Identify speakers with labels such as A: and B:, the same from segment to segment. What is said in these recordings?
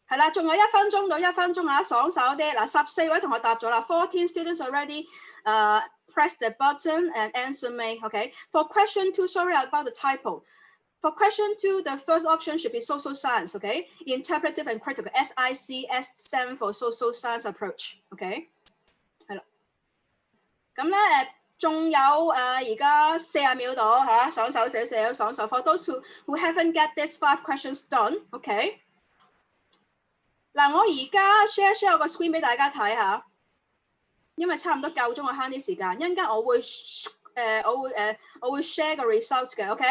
A: 係啦，仲有1分鐘到1分鐘啊，爽手啲。嗱，14位同學答咗啦 ，14 students already press the button and answer me. Okay. For question 2, sorry about the typo. For question 2, the first option should be social science. Okay. Interpretive and critical. SICS stand for social science approach. Okay. 係啦。咁咧仲有而家40秒到嚇，爽手少少，爽手。For those who haven't get these 5 questions done. Okay. 嗱，我而家 share 個 screen 俾大家睇下，因為差唔多夠鐘，我慳啲時間。一陣間我會share 個 result 嘅 ，OK？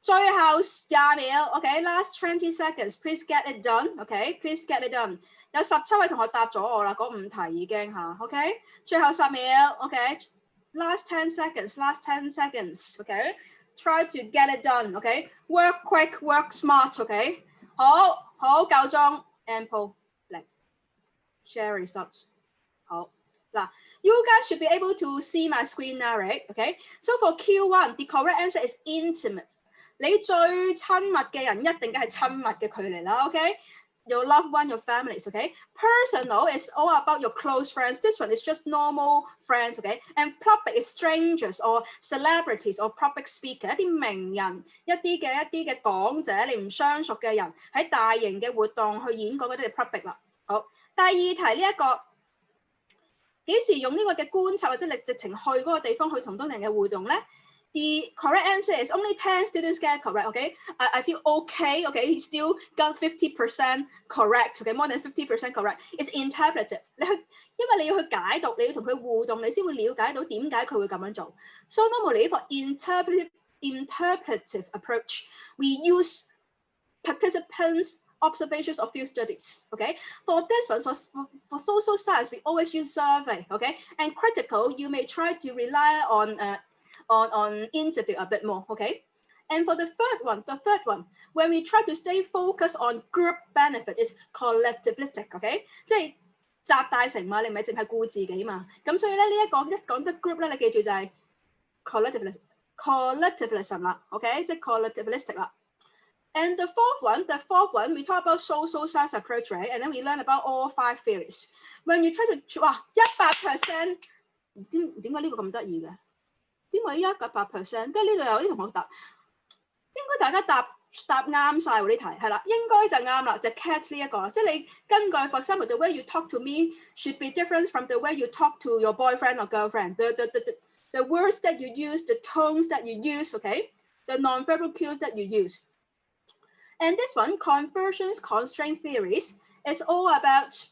A: 最後20秒 ，OK？Last 20 seconds, please get it done，OK？Please get it done。有17位同學答咗我啦，嗰5題已經嚇 ，OK？ 最後10秒 ，OK？Last 10 seconds, last 10 seconds, OK？Try to get it done, OK？Work quick, work smart, OK？ 好，夠鐘。Ample 零 share results 好嗱 you guys should be able to see my screen now, right? Okay, so for Q1 the correct answer is intimate 你最親密嘅人一定梗係親密嘅距離啦 okay your loved one, your families, okay? Personal is all about your close friends. This one is just normal friends, okay? And public is strangers or celebrities or public speaker. 一啲名人，一啲嘅講者，你唔相熟嘅人喺大型嘅活動去演講嗰啲係 public 啦。好，第二題呢一個幾時用呢個嘅觀察或者你直情去嗰個地方去同當地人嘅互動咧？ The correct answer is only 10 students get correct, okay? I feel okay, okay? He still got 50% correct, okay? More than 50% correct. It's interpretive. 因為你要去解讀，你要同佢互動，你先會了解到點解佢會咁樣做。So normally for interpretive approach, we use participants' observations of field studies, okay? For this one, for social science, we always use survey, okay? And critical, you may try to rely on interview a bit more, okay? And for the third one, when we try to stay focused on group benefit, is collectivistic, okay? 即係集大成嘛，你唔係淨係顧自己嘛。咁所以咧呢一講得 group 咧，你記住就係 collectivism 啦 ，OK？ 即係 collectivistic 啦。And the fourth one, we talk about social science approach, right? And then we learn about all 5 theories. When you try to 100%， 點解呢個咁得意嘅？點解100%？跟住呢度有啲同學答，應該大家答啱晒喎呢題，係啦，應該就啱啦，就 catch 呢一個啦。即係你根據 for example the way you talk to me should be different from the way you talk to your boyfriend or girlfriend. The words that you use, the tones that you use, okay? The non-verbal cues that you use. And this one, convergence constraint theories, is all about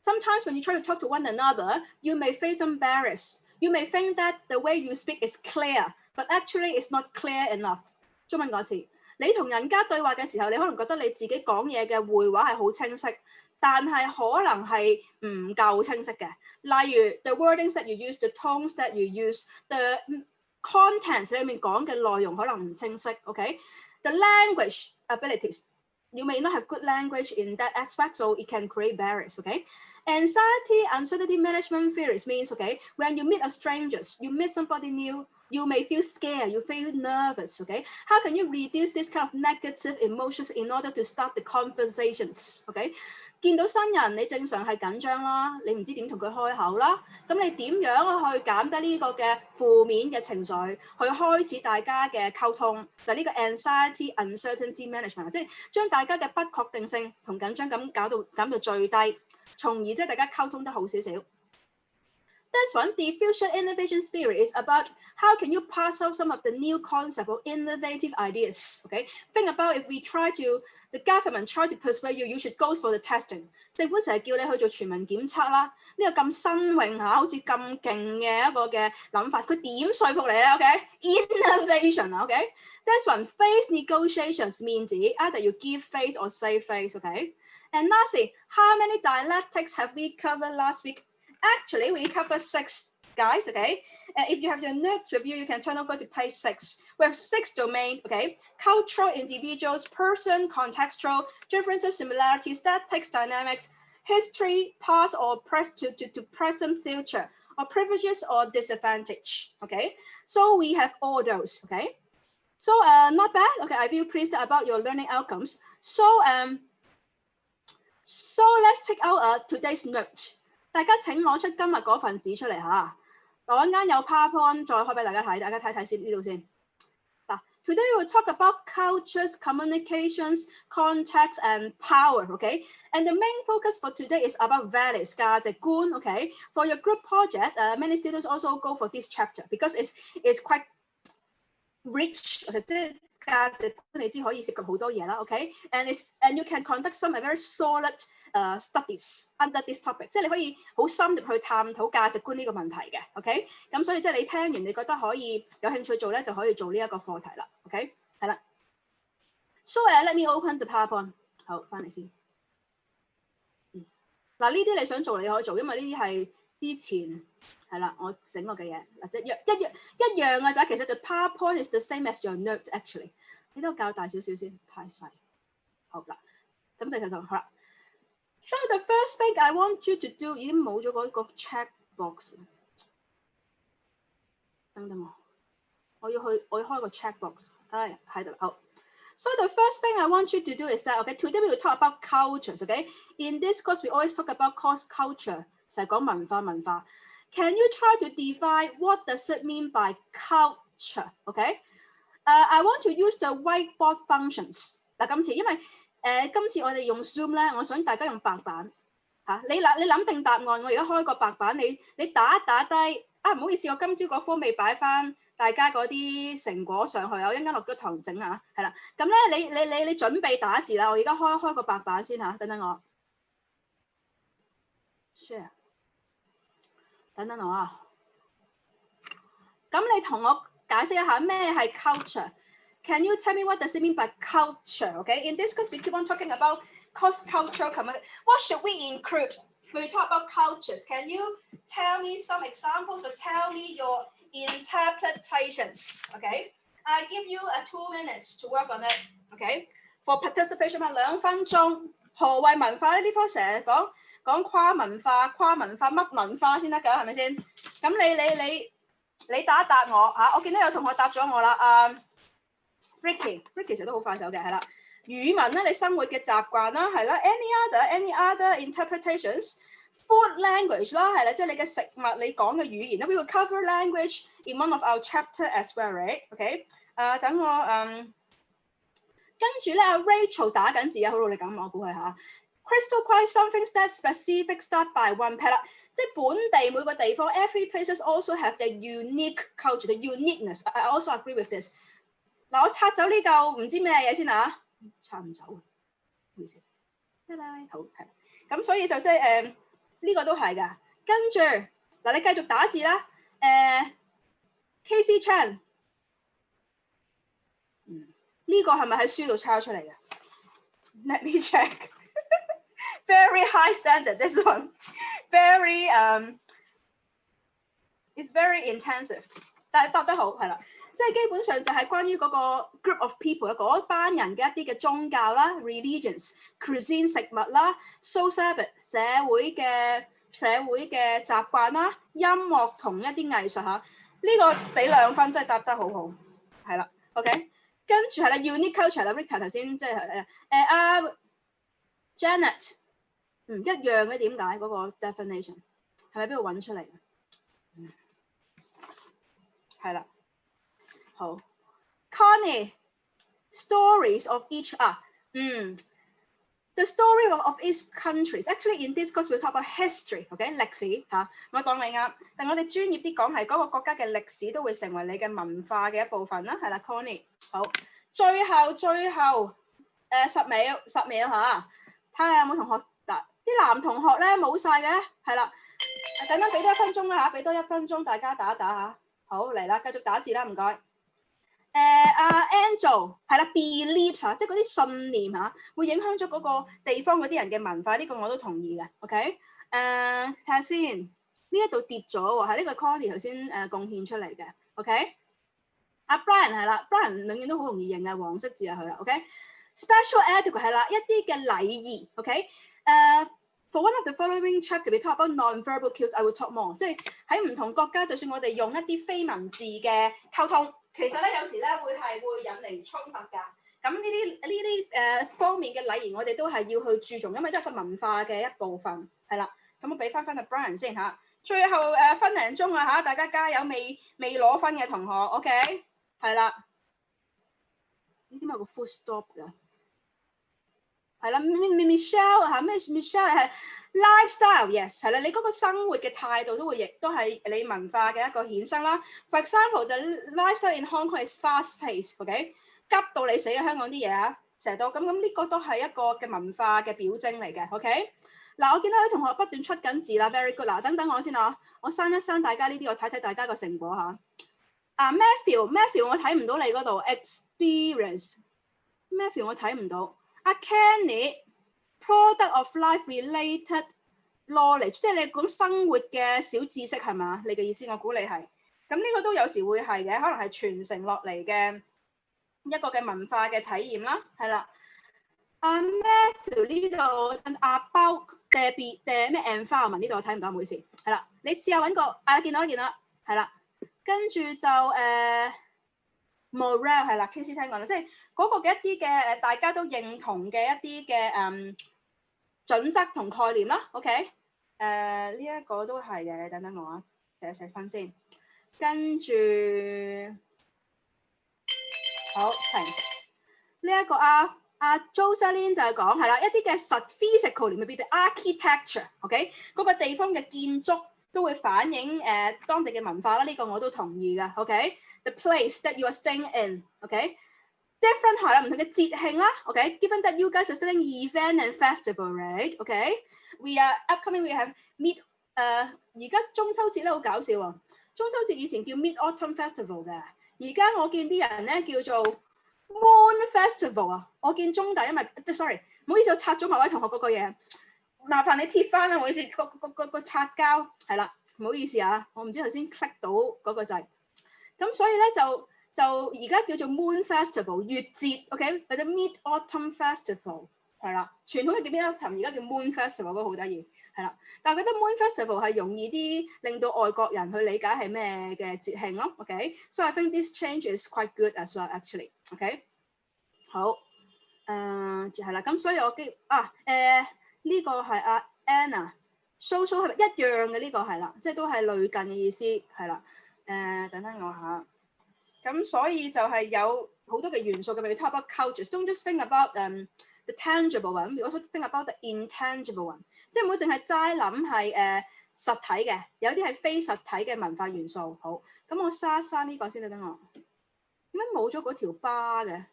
A: sometimes when you try to talk to one another, you may face some barriers. You may think that the way you speak is clear, but actually it's not clear enough. 中文講次，你同人家對話嘅時候，你可能覺得你自己講嘢嘅會話係好清晰，但係可能係唔夠清晰嘅。例如 the wordings that you use, the tones that you use, the content 裏面講嘅內容可能唔清晰。Okay, the language abilities. You may not have good language in that aspect, so it can create barriers, okay? Anxiety, uncertainty management theories means, okay, when you meet a stranger, you meet somebody new, you may feel scared, you feel nervous, okay? How can you reduce this kind of negative emotions in order to start the conversations, okay? 見到新人，你正常係緊張啦，你唔知點同佢開口啦，咁你點樣去減低呢個嘅負面嘅情緒，去開始大家嘅溝通，就呢個 anxiety uncertainty management， 即係將大家嘅不確定性同緊張感減到最低，從而即係大家溝通得好少少。This one, diffusion innovation theory, is about how can you pass out some of the new concept or innovative ideas. Okay, think about if we try to, the government try to persuade you, you should go for the testing. 政府成日叫你去做全民檢測啦，呢個咁新穎嚇，好似咁勁嘅一個嘅諗法，佢點說服你咧 ？Okay, innovation. Okay, this one, face negotiations means either you give face or save face. Okay, and lastly, how many dialectics have we covered last week? Actually, we covered 6, guys, okay? If you have your notes with you, you can turn over to page 6. We have 6 domains, okay? Cultural, individuals, person, contextual, differences, similarities, statistics, dynamics, history, past or present to present, future, or privileges or disadvantage, okay? So we have all those, okay? So not bad, okay? I feel pleased about your learning outcomes. So So let's take out today's note。大家請攞出今日嗰份紙出嚟嚇。我陣間有 PowerPoint 再開俾大家睇，大家睇睇先呢度先。嗱 ，Today we will talk about cultures, communications, context, and power. Okay, and the main focus for today is about values 價值觀。Okay, for your group project, many students also go for this chapter because it's quite rich。即係價值觀你知可以涉及好多嘢啦。Okay，and you can conduct some very solid。studies under this topic， 即係你可以好深入去探討價值觀呢個問題嘅 ，OK？ 咁所以即係你聽完你覺得可以有興趣做咧，就可以做呢一個課題啦 ，OK？ 係啦。So let me open the PowerPoint。好，翻嚟先。嗱，呢啲你想做你可以做，因為呢啲係之前係啦，我整過嘅嘢，或者一樣嘅咋。其實 the PowerPoint is the same as your note actually。你都較大少少先，太細。好啦，咁就好啦。So the first thing I want you to do 已經冇咗嗰個 check box。等我要開個 check box。喺度啦。好。So the first thing I want you to do is that today we will talk about cultures. In this course we always talk about culture， 成日講文化。Can you try to define what does it mean by culture? I want to use the whiteboard functions。嗱，今次因為今次我哋用 Zoom 咧，我想大家用白板嚇。你諗定答案，我而家開個白板，你打低。唔好意思，我今朝嗰科未擺翻大家嗰啲成果上去，我一陣間落咗堂整嚇，係啦。咁咧，你準備打字啦，我而家開個白板先嚇，等我 share， 等我啊。咁你同我解釋一下咩係 culture？Can you tell me what does it mean by culture? In this case, we keep on talking about cross-cultural community. What should we include when we talk about cultures? Can you tell me some examples or tell me your interpretations? I give you 2 minutes to work on it. For participation 2分鐘。何謂文化呢？呢科成日講跨文化乜文化先得㗎，係咪先？咁你答一答我嚇。我見到有同學答咗我啦。Ricky 其實都好快手嘅，係啦。語文咧，你生活嘅習慣啦，係啦。Any other interpretations? Food language 啦，係啦，即係你嘅食物，你講嘅語言啦。We will cover language in one of our chapter as well, right? 等我跟住咧，阿 Rachel 打緊字啊，好努力咁，我估係嚇。Crystal clear something that specific start by one 係啦，即係本地每個地方 ，every places also have their unique culture, the uniqueness. I also agree with this。嗱，我拆走呢嚿唔知咩嘢先嚇，拆唔走，唔好意思，拜拜。好係，咁所以就即係呢個都係㗎。跟住嗱，你繼續打字啦。Casey Chan， 呢個係咪喺書度抄出嚟嘅 ？Let me check. Very high standard. This one, very it's very intensive. 但係答得好係啦。即係基本上就係關於嗰個 group of people 嗰班人嘅一啲嘅宗教啦 ，religions、cuisine 食物啦 ，social habit 社會嘅習慣啦，音樂同一啲藝術嚇，呢個俾2分，真係答得好好，係啦 ，OK， 跟住係啦 ，unique culture 啦 ，Rita 頭先即係Janet， 一樣嘅點解嗰個 definition 係咪邊度揾出嚟嘅？係啦。好 ，Connie stories of each the story of each countries. Actually, in this course, we talk about history. 歷史嚇，我當你啱。但我哋專業啲講係嗰個國家嘅歷史都會成為你嘅文化嘅一部分啦。係啦 ，Connie。好，最後10秒嚇，睇下有冇同學嗱，啲男同學咧冇晒嘅，係啦。等俾多1分鐘啦嚇，俾多1分鐘大家打一打嚇。好嚟啦，繼續打字啦，唔該。Angel 係啦 ，beliefs 嚇，即係嗰啲信念嚇，會影響咗嗰個地方嗰啲人嘅文化，呢個我都同意嘅。OK，睇下先，呢一度跌咗喎，係呢個 Connie 頭先貢獻出嚟嘅。OK， 阿 Brian 係啦 ，Brian 永遠都好容易認嘅，黃色字係佢啦。OK，special etiquette 係啦，一啲嘅禮儀。OK，for one of the following chapter we talk about non-verbal cues. I will talk more。即係喺唔同國家，就算我哋用一啲非文字嘅溝通。其實咧，有時咧會引嚟衝突㗎。咁呢啲方面嘅禮儀，我哋都係要去注重，因為都係個文化嘅一部分，係啦。咁我俾翻阿 Brian 先嚇。最後分零鐘啊嚇，大家加油！未攞分嘅同學 ，OK， 係啦。呢啲咪有個 full stop 㗎？係啦 ，Michelle 嚇咩 ？Michelle 係 lifestyle，yes 係啦。你嗰個生活嘅態度都係你文化嘅一個衍生啦。For example，the lifestyle in Hong Kong is fast-paced，OK， 急到你死嘅香港啲嘢啊，成日都咁呢個都係一個嘅文化嘅表徵嚟嘅 ，OK。嗱，我見到啲同學不斷出緊字啦 ，very good 啦。等等我先啊，我刪一刪大家呢啲，我睇睇大家個成果嚇。Matthew，我睇唔到你嗰度 experience。Matthew 我睇唔到。Kenny，product of life related knowledge， 即係你講生活嘅小知識係嘛？你嘅意思我估你係。咁呢個都有時會係嘅，可能係傳承落嚟嘅一個嘅文化嘅體驗啦，係啦。Matthew 呢度 about the 咩 environment 呢度我睇唔到，唔好意思，係啦，你試下揾個見到，係啦，跟住就morale 係啦 ，KC 聽講啦，即係嗰個嘅一啲嘅大家都認同嘅一啲嘅準則同概念啦 ，OK， 呢一個都係嘅，等等我啊，寫翻先，跟住好停，呢一個Jocelyn 就係講係啦，一啲嘅physical 裏面嘅 architecture，OK， 嗰個地方嘅建築都會反映當地嘅文化啦，呢個我都同意嘅 ，OK。The place that you are staying in，OK，different 係啦，唔同嘅節慶啦 ，OK。Given that you guys are studying event and festival，right？OK，we are upcoming，we have Mid 而家中秋節咧好搞笑啊！中秋節以前叫 Mid Autumn Festival 嘅，而家我見啲人咧叫做 Moon Festival 啊！我見中大，因為 sorry， 唔好意思，我拆咗埋位同學嗰個嘢，麻煩你貼翻啦，唔好意思，個擦膠係啦，唔好意思啊，我唔知頭先 click 到嗰個掣，咁所以咧就而家叫做 Moon Festival 月節 ，OK， 或者 Mid Autumn Festival 係啦，傳統嘅叫 Mid Autumn， 而家叫 Moon Festival 都好得意，係啦，但係覺得 Moon Festival 係容易啲令到外國人去理解係咩嘅節慶咯 ，OK，so I think this change is quite good as well actually，OK， 好，係啦，咁所以我呢個係阿 Anna。So 係咪一樣嘅呢個係啦，即係都係類近嘅意思係啦。等等我下，咁所以就係有好多嘅元素嘅，譬如 talk about cultures，don't just think about the tangible one， we also think about the intangible one， 即係唔好淨係齋諗係實體嘅，有啲係非實體嘅文化元素。好，咁我刪呢個先啦，等我。點解冇咗嗰條巴嘅？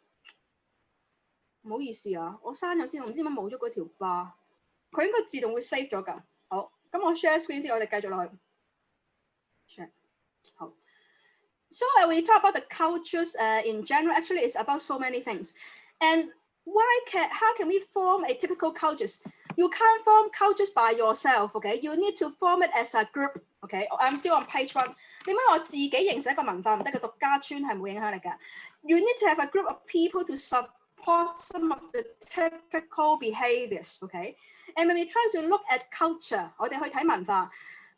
A: 唔好意思啊，我刪咗先，我唔知點解冇咗嗰條巴，佢應該自動會 save 咗㗎。好，咁我 share screen 先，我哋繼續落去。share 好。So we talk about the cultures in general. Actually, it's about so many things. And how can we form a typical cultures? You can't form cultures by yourself. Okay, you need to form it as a group. Okay, I'm still on page 1. 點解我自己形成一個文化唔得嘅獨家村係冇影響力㗎？ You need to have a group of people to support some of the typical behaviors. Okay. And when we try to look at culture， 我哋去睇文化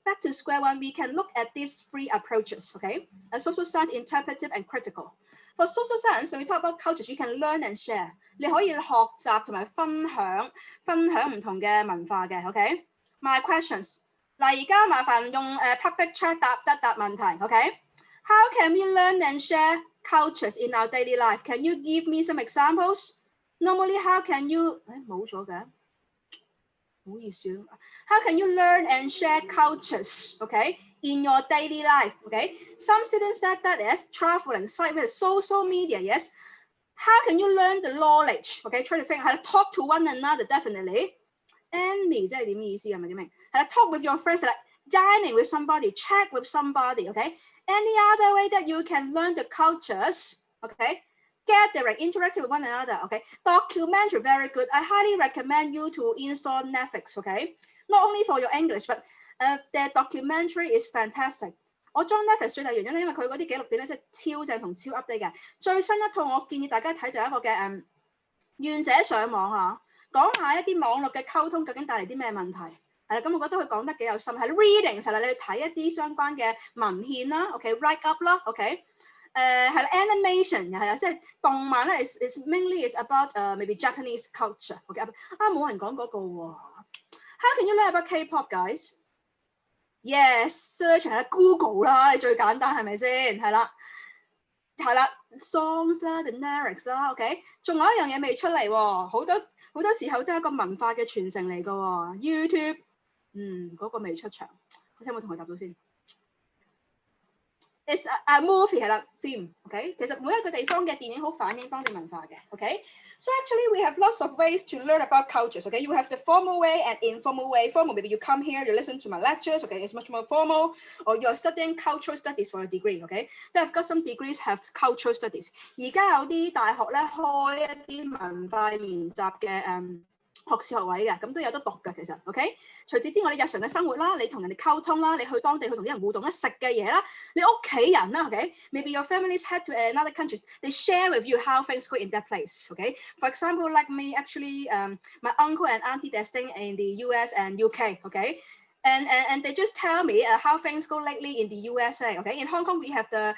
A: ，back to square one， we can look at these 3 approaches，OK？ social science, interpretive and critical. For social science, when we talk about cultures, you can learn and share。你可以學習同埋分享唔同嘅文化嘅 ，OK？My questions， 嗱而家麻煩用public chat 答問題 ，OK？How can we learn and share cultures in our daily life? Can you give me some examples? Normally, how can you 冇咗嘅？唔好意思 How can you learn and share cultures, okay, in your daily life, okay? Some students said that yes, traveling, site visit, social media, yes. How can you learn the knowledge, okay? Try to think how to talk to one another, definitely. Enemy 即係點意思係咪點明？係啦 ，talk with your friends, like dining with somebody, chat with somebody, okay? Any other way that you can learn the cultures, okay?Gathering, interacting with one another, okay? Documentary, very good. I highly recommend you to install Netflix, okay? Not only for your English, but the documentary is fantastic. 我裝 Netflix 最大原因咧，因為佢嗰啲紀錄片咧，即係超正同超 update 嘅。最新一套我建議大家睇就係一個嘅願者上網嚇，講下一啲網絡嘅溝通究竟帶嚟啲咩問題。係啦，咁我覺得佢講得幾有心，係 reading 實啦，你去睇一啲相關嘅文獻啦 ，OK，write up 啦 ，OK。係啦 animation 係啊，即係動漫咧 is mainly is about maybe Japanese culture。OK 冇人講嗰個喎。How can you learn about K-pop, guys? Yes, search 係啦 ，Google 啦，你最簡單係咪先？係啦。係啦 ，songs 啦 ，the lyrics 啦 ，OK， 仲有一樣嘢未出嚟喎，好多時候都係一個文化嘅傳承嚟㗎喎 ，YouTube， 嗰個未出場，我睇有冇同佢答到先。It's a movie 係啦 ，film，OK， 其實每一個地方嘅電影好反映當地文化嘅 ，OK。So actually we have lots of ways to learn about cultures, okay? You have the formal way and informal way. Formal, maybe you come here, you listen to my lectures, okay? It's much more formal. Or you're studying cultural studies for a degree, okay? Then I've got some degrees have cultural studies. 而家有啲大學咧開一啲文化研習嘅學士學位嘅，咁都有得讀嘅其實 ，OK。除此之外，你日常嘅生活啦，你同人哋溝通啦，你去當地去同啲人互動啦，食嘅嘢啦，你屋企人啦 ，OK。Maybe your families head to another country, they share with you how things go in that place, OK. For example, like me, actually, my uncle and auntie they're staying in the US and UK, OK. And they just tell me how things go lately in the USA, OK. In Hong Kong, we have the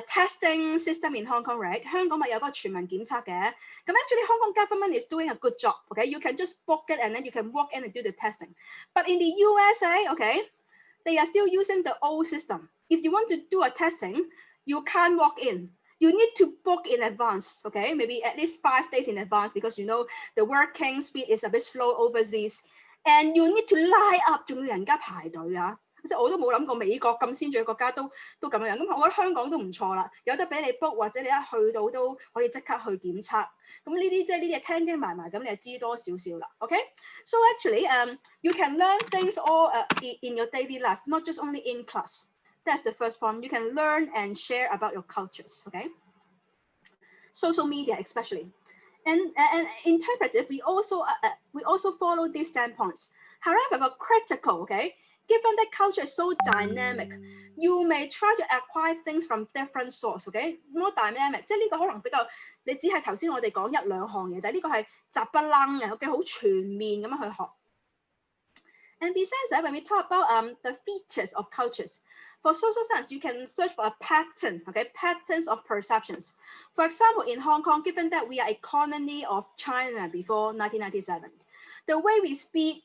A: testing system in Hong Kong, right? 香港咪有嗰個全民檢測嘅，咁 actually Hong Kong government is doing a good job, okay? You can just book it and then you can walk in and do the testing. But in the USA, okay, they are still using the old system. If you want to do a testing, you can't walk in. You need to book in advance, okay? Maybe at least 5 days in advance because you know the working speed is a bit slow overseas. And you need to line up， 仲要人家排隊啊！即係我都冇諗過美國咁先進嘅國家都咁樣，咁我覺得香港都唔錯啦，有得俾你 book 或者你一去到都可以即刻去檢測。咁呢啲即係呢啲嘢聽埋埋，咁你就知多少少啦。OK， so actually you can learn things all in your daily life, not just only in class. That's the first point. You can learn and share about your cultures. OK， social media especially. And interpretive, we also follow these standpoints. However, for critical, okay, given that culture is so dynamic, you may try to acquire things from different source, okay? More dynamic， 即係呢個可能比較，你只係頭先我哋講1-2項嘢，但係呢個係雜不楞嘅，OK， 好全面咁樣去學。And besides that, when we talk about the features of cultures, for social science, you can search for a pattern, okay, patterns of perceptions. For example, in Hong Kong, given that we are a colony of China before 1997, the way we speak,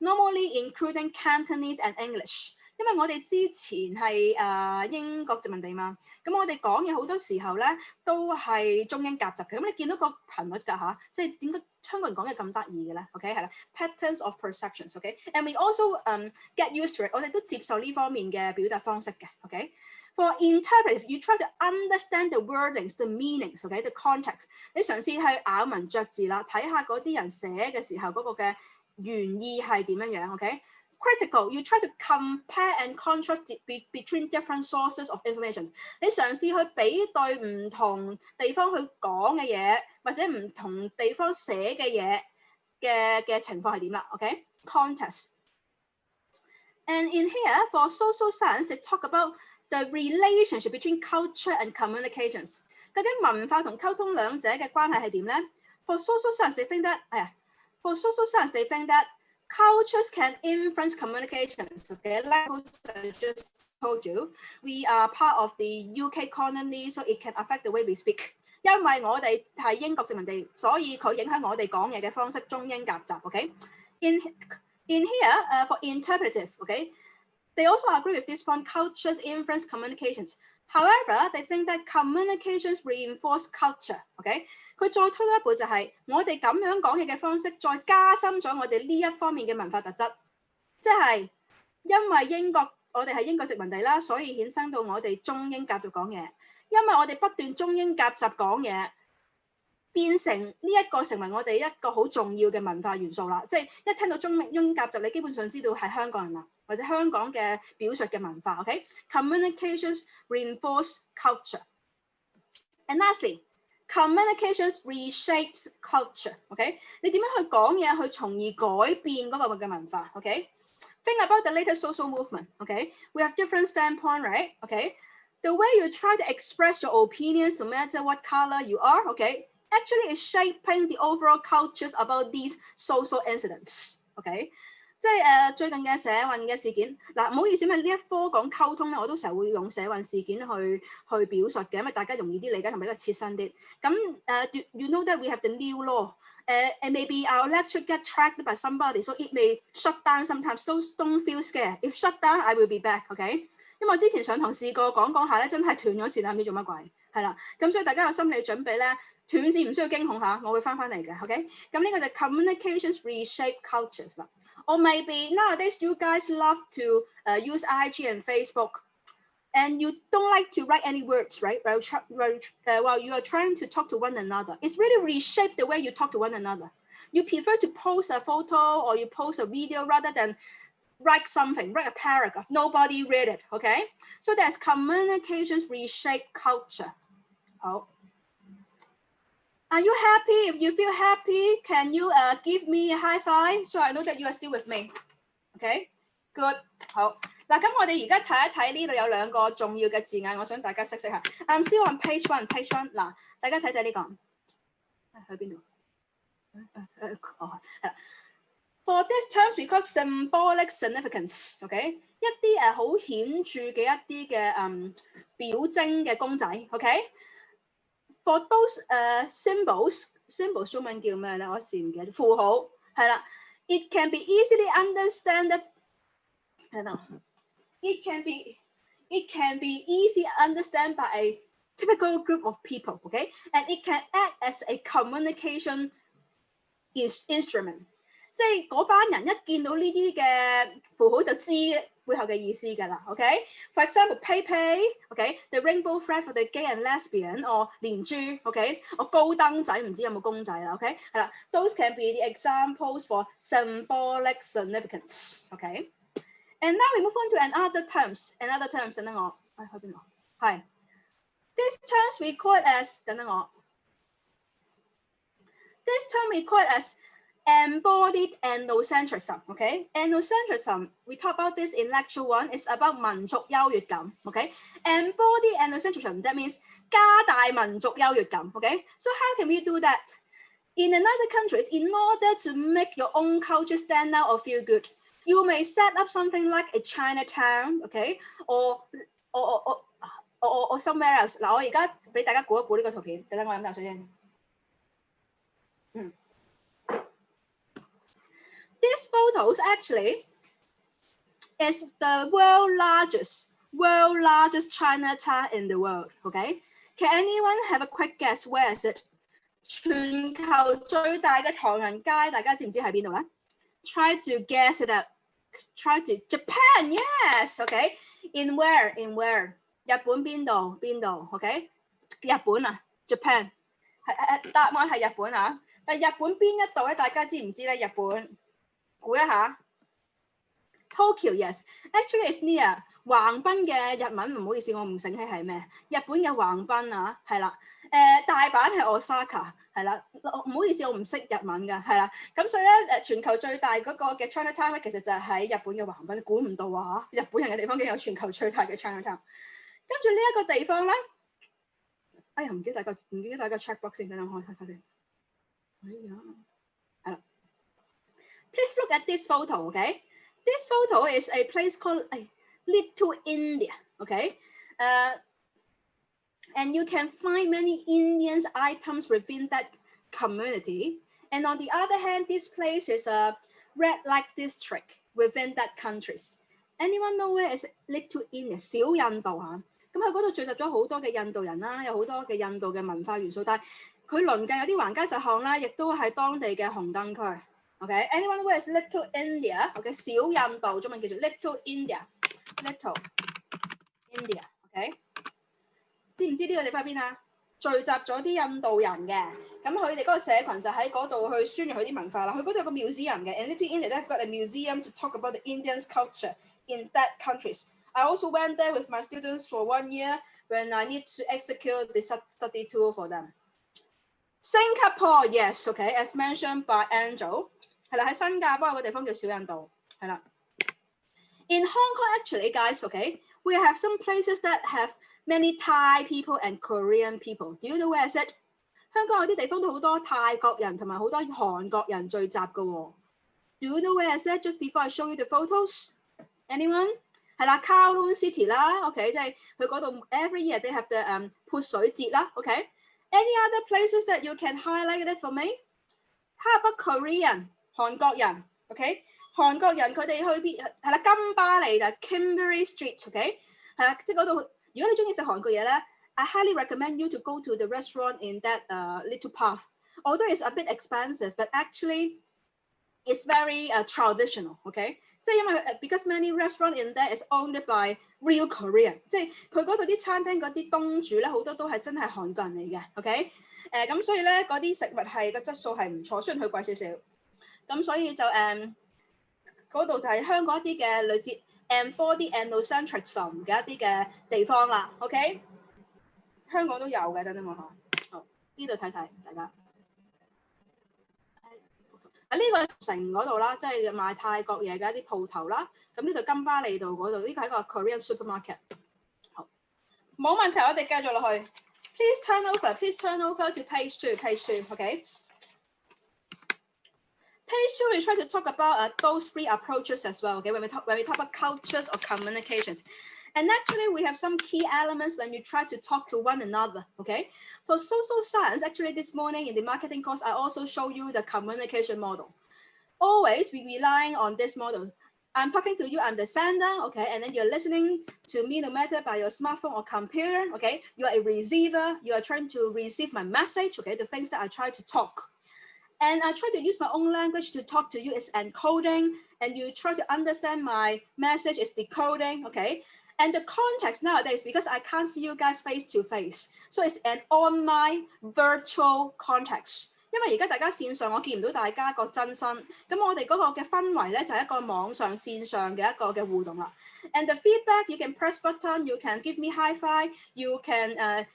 A: normally including Cantonese and English. 因為我哋之前係英國殖民地嘛，咁我哋講嘢好多時候咧都係中英夾雜嘅。咁你見到個頻率㗎嚇，即係點解香港人講嘢咁得意嘅咧 ？OK 係啦 ，patterns of perceptions，OK，and we also get used to it， 我哋都接受呢方面嘅表達方式嘅 ，OK。For interpretive, you try to understand the wordings, the meanings, okay, the context。你嘗試去咬文嚼字啦，睇下嗰啲人寫嘅時候嗰個嘅原意係點樣樣 ，OK。Critical, you try to compare and contrast between different sources of information。你嘗試去比對唔同地方去講嘅嘢，或者唔同地方寫嘅嘢嘅情況係點啦 ？OK，context。And in here, for social science, they talk about the relationship between culture and communications。究竟文化同溝通兩者嘅關係係點咧 ？For social science, they think that for social science, they think that cultures can influence communications. Okay, like I just told you, we are part of the UK colony, so it can affect the way we speak. 因為我哋係英國殖民地，所以佢影響我哋講嘢嘅方式中英夾雜。Okay, in here, for interpretive, okay, they also agree with this point. Cultures influence communications. However, they think that communications reinforce culture. Okay. 佢再推多一步就係我哋咁樣講嘢嘅方式，再加深咗我哋呢一方面嘅文化特質，即係因為我哋係英國殖民地啦，所以衍生到我哋中英夾雜講嘢。因為我哋不斷中英夾雜講嘢，變成呢一個成為我哋一個好重要嘅文化元素啦。即係一聽到中英夾雜，你基本上知道係香港人啦，或者香港嘅表述嘅文化。OK， communications reinforce culture. And lastly,communications reshapes culture. OK， 你點樣去講嘢，去從而改變嗰個嘅文化 ？OK， think about the latest social movement. OK， we have different standpoint, right? OK， the way you try to express your opinions, no matter what color you are, OK, actually is shaping the overall cultures about these social incidents. OK，即係最近嘅社運嘅事件，嗱唔好意思，因為呢一科講溝通咧，我都成日會用社運事件去表述嘅，因為大家容易啲理解同埋比較切身啲。咁you know that we have the new law. And maybe our lecture get tracked by somebody, so it may shut down sometimes. Don't feel scared. If shut down, I will be back. OK？ 因為我之前上堂試過講下咧，真係斷咗線啦，唔知做乜鬼，係啦。咁所以大家有心理準備咧，斷線唔需要驚恐嚇，我會翻嚟嘅。OK？ 咁呢個就 communications reshape cultures 啦。Or maybe nowadays you guys love to use IG and Facebook, and you don't like to write any words, right? While you are trying to talk to one another, it's really reshaped the way you talk to one another. You prefer to post a photo or you post a video rather than write something, write a paragraph. Nobody read it, okay? So there's communications reshape culture. Oh. Are you happy? If you feel happy, can you give me a high five so I know that you are still with me? Okay, good. 好嗱，咁我哋而家睇一睇呢度有兩個重要嘅字眼，我想大家識下。I'm still on page one. 嗱，大家睇睇呢個喺邊度？For these terms, we call symbolic significance. OK， 一啲好顯著嘅一啲嘅表徵嘅公仔。OK。For those symbols 中文叫咩咧？我一時唔記得。符號係啦 ，it can be easily understood. It can be easy understand by a typical group of people. OK, and it can act as a communication instrument. 即係嗰班人一見到呢啲嘅符號就知背後嘅意思㗎啦。OK， For example, PayPay, OK, the rainbow flag for the gay and lesbian, or 連珠 ，OK， 我高登仔唔知有冇公仔啦。OK， 係啦 ，those can be the examples for symbolic significance. OK, and now we move on to another terms. 等等我，去邊度？係 ，this terms we call it as 等等我 ，this term we call it as embodied ethnocentrism. Okay, ethnocentrism. We talk about this in lecture 1. It's about 民族優越感。Okay, embodied ethnocentrism. That means 加大民族優越感。Okay, so how can we do that? In another countries, in order to make your own culture stand out or feel good, you may set up something like a Chinatown. Okay, or somewhere else. 嗱，我而家俾大家估一估呢個圖片。等等我飲啖水先。These photos actually is the world's largest Chinatown in the world. Okay, can anyone have a quick guess where is it? 全球最大嘅唐人街，大家知唔知喺邊度咧 ？Try to guess it out. Try to Japan. Yes. Okay. In where? In where? 日本邊度？OK. 日本啊 ，Japan。答案係日本啊。但日本邊一度咧？大家知唔知咧？日本？估一下 ，Tokyo yes， actually it's near 橫濱嘅日文，唔好意思，我唔醒起係咩。日本嘅橫濱啊，係啦，大阪係 Osaka， 係啦，唔好意思，我唔識日文㗎，係啦，咁所以咧全球最大嗰個嘅 Chinatown 咧，其實就係喺日本嘅橫濱，估唔到啊嚇，日本人嘅地方竟然有全球最大嘅 Chinatown。跟住呢一個地方咧，哎呀唔記得大家 check box 先，等我睇睇先。哎呀，係啦。Please look at this photo, okay? This photo is a place called Little India, okay? And you can find many Indian items within that community. And on the other hand, this place is a red light district within that countries. Anyone know where is Little India? 小印度嚇，咁佢嗰度聚集咗好多嘅印度人啦，有好多嘅印度嘅文化元素，但係佢鄰近有啲橫街窄巷啦，亦都係當地嘅紅燈區。Okay, anyone who is Little India? Okay, 小印度中文叫做 Little India。Little India。Okay， 知唔知呢個地方喺邊啊？聚集咗啲印度人嘅，咁佢哋嗰個社群就喺嗰度去宣揚佢啲文化啦。佢嗰度有個 museum 嘅 ，and Little India they've got a museum to talk about the Indian culture in that countries. I also went there with my students for 1 year when I need to execute the study tour for them. Singapore, yes, okay, as mentioned by Angel. 係啦，喺新加坡有個地方叫小印度，係啦。In Hong Kong, actually, guys, okay, we have some places that have many Thai people and Korean people. Do you know where is it? 香港有啲地方都好多泰國人同埋好多韓國人聚集嘅喎。Do you know where is it? Just before I show you the photos. Anyone? 係啦 ，Kowloon City 啦 ，OK，即係佢嗰度 every year they have the 潑水節啦 ，OK。Any other places that you can highlight it for me? How about Korean 韓國人 ，OK？ 韓國人佢哋去邊係啦，金巴利就 Kimberley Street，OK？ 係啦，即係嗰度。如果你中意食韓國嘢咧 ，I highly recommend you to go to the restaurant in that little path. Although it's a bit expensive, but actually it's very traditional，OK？ 即係因為because many restaurant in there is owned by real Korean， 即係佢嗰度啲餐廳嗰啲東主咧，好多都係真係韓國人嚟嘅 ，OK？ 咁所以咧嗰啲食物係個質素係唔錯，雖然佢貴少少，咁所以就嗰度就係香港一啲嘅類似 embodied ethnocentrism 嘅一啲嘅地方啦 ，OK？ 香港都有嘅，等等我嚇，好呢度睇睇大家。呢個城嗰度啦，即係賣泰國嘢嘅一啲鋪頭啦。咁呢度金巴利道嗰度，呢個係一個 Korean supermarket。好，冇問題，我哋繼續落去。Please turn over to page 2，OK？ Page 2 we try to talk about those three approaches as well, okay? When we talk about cultures or communications. And actually, we have some key elements when you try to talk to one another, okay? For social science, actually this morning in the marketing course, I also show you the communication model. Always we relying on this model. I'm talking to you, I'm the sender, okay? And then you're listening to me no matter by your smartphone or computer, okay? You're a receiver, you are trying to receive my message, okay? The things that I try to talk. And I try to use my own language to talk to you is encoding, and you try to understand my message is decoding, okay? And the context nowadays, because I can't see you guys face to face, so it's an online virtual context. 因為而家大家線上，我見唔到大家個真身，咁我哋嗰個嘅氛圍咧就係一個網上線上嘅一個嘅互動啦。And the feedback, you can press button, you can give me high five, you can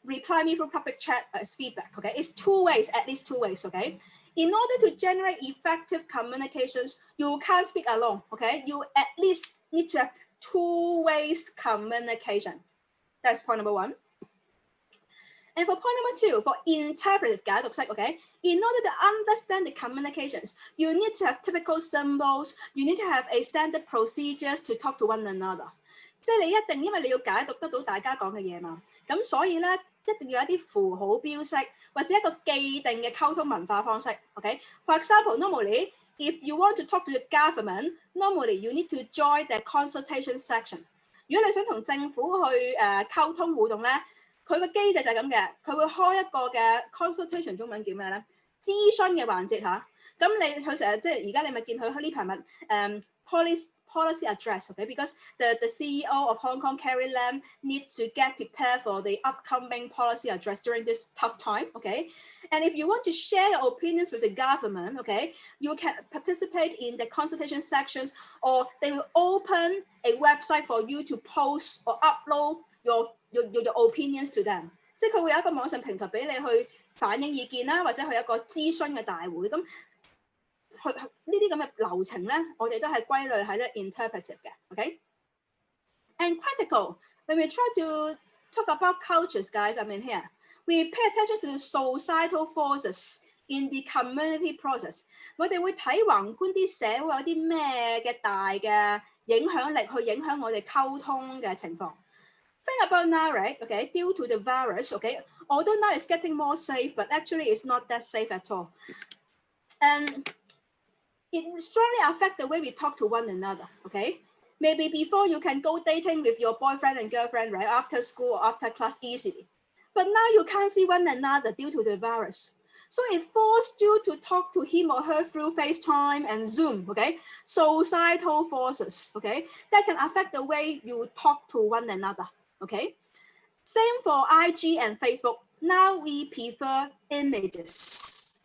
A: reply me through public chat as feedback, okay? It's two ways, at least two ways, okay? In order to generate effective communications, you can't speak alone, okay? You at least need to have two ways communication. That's point number one. And for point number two, for interpretive 解讀式 okay? In order to understand the communications, you need to have typical symbols, you need to have a standard procedures to talk to one another. 即係你一定因為你要解讀得到大家講嘅嘢嘛，咁所以咧一定要有一啲符號標識或者一個既定嘅溝通文化方式 okay? For example, normally, if you want to talk to the government, normally you need to join the consultation section. 如果你想同政府去溝通互動咧，佢個機制就係咁嘅，佢會開一個嘅 consultation 中文叫咩咧？諮詢嘅環節嚇。咁佢成日即係而家你咪見佢呢排咪policy address, okay? Because the CEO of Hong Kong, Carrie Lam, needs to get prepared for the upcoming policy address during this tough time, okay? And if you want to share your opinions with the government, okay, you can participate in the consultation sections, or they will open a website for you to post or upload your opinions to them. 即係佢會有一個網上平台俾你去反映意見啦，或者去一個諮詢嘅大會咁。呢啲咁嘅流程咧，我哋都係歸類喺咧 interpretive 嘅 ，OK？ And critical, when we try to talk about cultures, guys, I mean here, we pay attention to the societal forces in the community process. 我哋會睇宏觀啲社會有啲咩嘅大嘅影響力去影響我哋溝通嘅情況。Think about now, right? Okay, due to the virus, okay, although now it's getting more safe, but actually it's not that safe at all. And it strongly affects the way we talk to one another, okay? Maybe before you can go dating with your boyfriend and girlfriend, right? After school or after class easily. But now you can't see one another due to the virus. So it forced you to talk to him or her through FaceTime and Zoom, okay? Societal forces, okay? That can affect the way you talk to one another, okay? Same for IG and Facebook. Now we prefer images,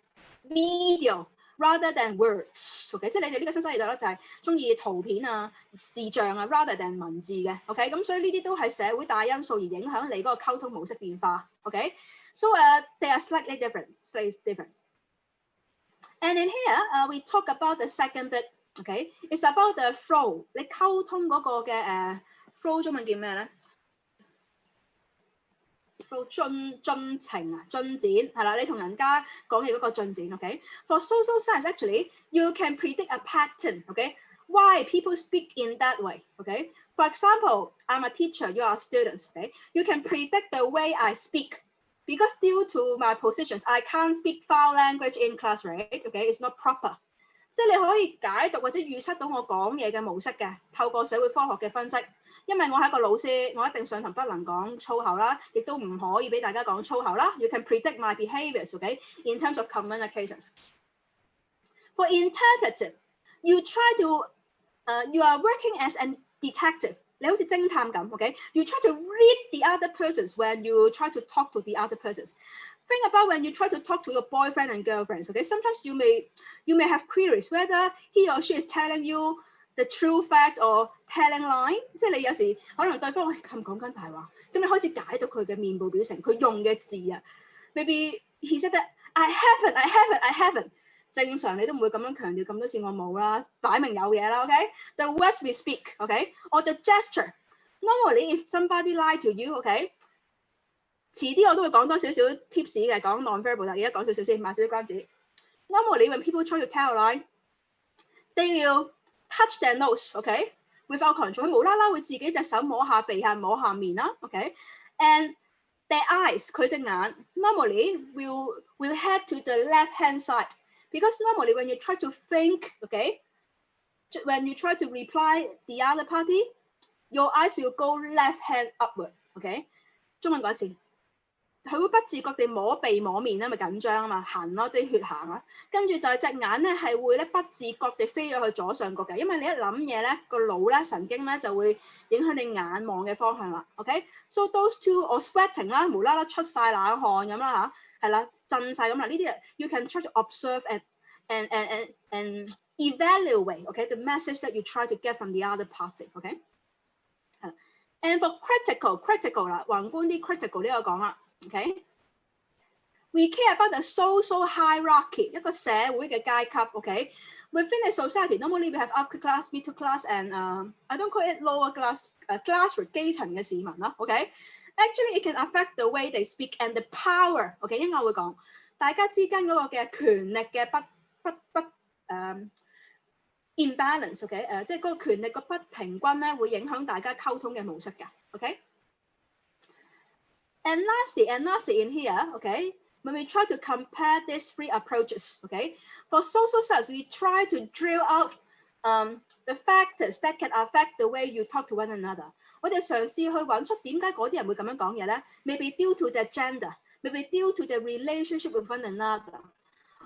A: video, rather than words，OK， 即係你哋呢個新生意就咧就係中意圖片啊、視像啊 ，rather than 文字嘅 ，OK， 咁所以呢啲都係社會大因素而影響你嗰個溝通模式變化 ，OK，so they are slightly different. And in here, we talk about the second bit, OK， it's about the flow， 你溝通嗰個嘅flow 中文叫咩咧 flow 進程啊，進展係啦，你同人家講嘢嗰個進展 ，OK。For social science actually you can predict a pattern, okay. Why people speak in that way, okay. For example, I'm a teacher, you are students, okay. You can predict the way I speak because due to my positions, I can't speak foul language in class, right? Okay, it's not proper. 即係你可以解讀或者預測到我講嘢嘅模式嘅，透過社會科學嘅分析。因為我係一個老師，我一定上堂不能講粗口啦，亦都唔可以俾大家講粗口啦。You can predict my behaviors, okay, in terms of communications. For interpretive, you try to, you are working as a detective. 你好似偵探咁 ，okay? You try to read the other persons when you try to talk to the other persons. Think about when you try to talk to your boyfriend and girlfriends, okay? Sometimes you may have queries whether he or she is telling you the true fact or telling lie. 即係你有時可能對方係唔講緊大話，咁你開始解讀佢嘅面部表情，佢用嘅字啊。Maybe he said that I haven't. 正常你都唔會咁樣強調咁多次我冇啦，擺明有嘢啦 ，OK？ The words we speak, OK? Or the gesture. Normally, if somebody lie to you, OK? 遲啲我都會講多少少 tips 嘅，講 non-verbal 啦。而家講少少先，賣少少關子。Normally, when people try to tell a lie, they will touch their nose, OK? Without control, 佢無啦啦會自己隻手摸下鼻下摸下面啦 ，OK? And their eyes, 佢隻眼 normally will head to the left hand side. Because normally when you try to think, okay, when you try to reply the other party, your eyes will go left hand upward, okay? 中文講一次，佢會不自覺地摸鼻摸面啦，咪緊張啊嘛，痕咯，啲血行啦，跟住就係隻眼咧係會咧不自覺地飛咗去左上角嘅，因為你一諗嘢咧個腦咧神經咧就會影響你眼望嘅方向啦 ，OK？ So those two or sweating 啦，無啦啦出晒冷汗咁啦嚇，係啦，震晒咁啦，呢啲 you can try to observe and evaluate, okay, the message that you try to get from the other party, okay? And for critical 啦，宏觀啲 critical 呢個講啦。Okay, we care about the social hierarchy， 一個社會嘅階級。Okay, within a society, normally we have upper class, middle class, and I don't call it lower class, class 基層嘅市民啦。Okay, actually it can affect the way they speak and the power。Okay， 應該我會講大家之間嗰個嘅權力嘅不imbalance。Okay， 即係嗰個權力個不平均咧，會影響大家溝通嘅模式嘅。Okay。And lastly in here, okay, when we try to compare these three approaches, okay, for social science, we try to drill out the factors that can affect the way you talk to one another. 我哋嘗試去揾出點解嗰啲人會咁樣講嘢咧 ？Maybe due to their gender, maybe due to their relationship with one another,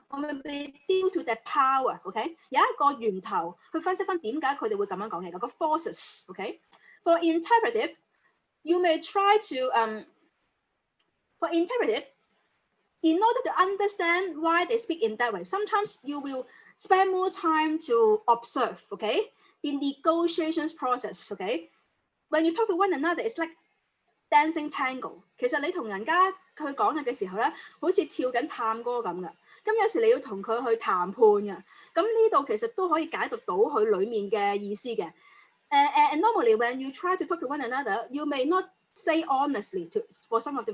A: or maybe due to their power, okay? 有一個源頭去分析翻點解佢哋會咁樣講嘢，個 forces, okay? For interpretive, you may try to For interpretive, in order to understand why they speak in that way, sometimes you will spend more time to observe, okay, the negotiations process, okay. When you talk to one another, it's like dancing tango. 其實你同人家佢講嘢嘅時候咧，好似跳緊探戈咁嘅。咁有時你要同佢去談判嘅。咁呢度其實都可以解讀到佢裡面嘅意思嘅。And normally when you try to talk to one another, you may not say honestly for some of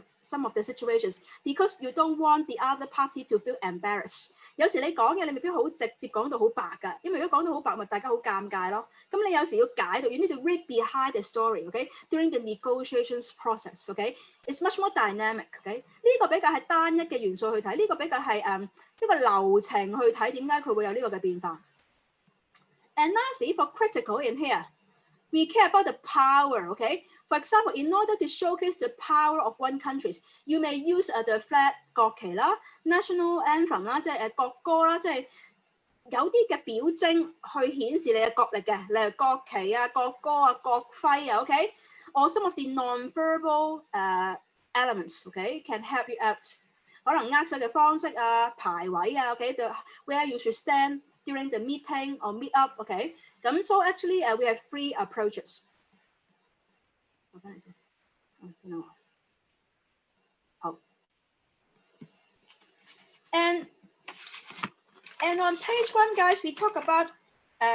A: the situations because you don't want the other party to feel embarrassed。有時你講嘢你未必好直接講到好白㗎，因為如果講到好白，咪大家好尷尬咯。咁你有時要解讀 ，you need to read behind the story，okay? During the negotiations process，okay? It's much more dynamic，okay? 呢個比較係單一嘅元素去睇，呢個比較係一個流程去睇點解佢會有呢個嘅變化。And lastly, for critical in here, we care about the power，okay? For example, in order to showcase the power of one country, you may use the flag 國旗啦、national anthem 啦，即係國歌啦，即係有啲嘅表徵去顯示你嘅國力嘅，例如國旗啊、國歌啊、國徽啊 ，OK？ Or some of the non-verbal elements, OK, can help you out。可能握手嘅方式啊、排位啊 ，OK，the where you should stand during the meeting or meet up，OK？ 咁 so actually we have three approaches。我翻嚟先，見到我。好。And on page 1, guys, we talk about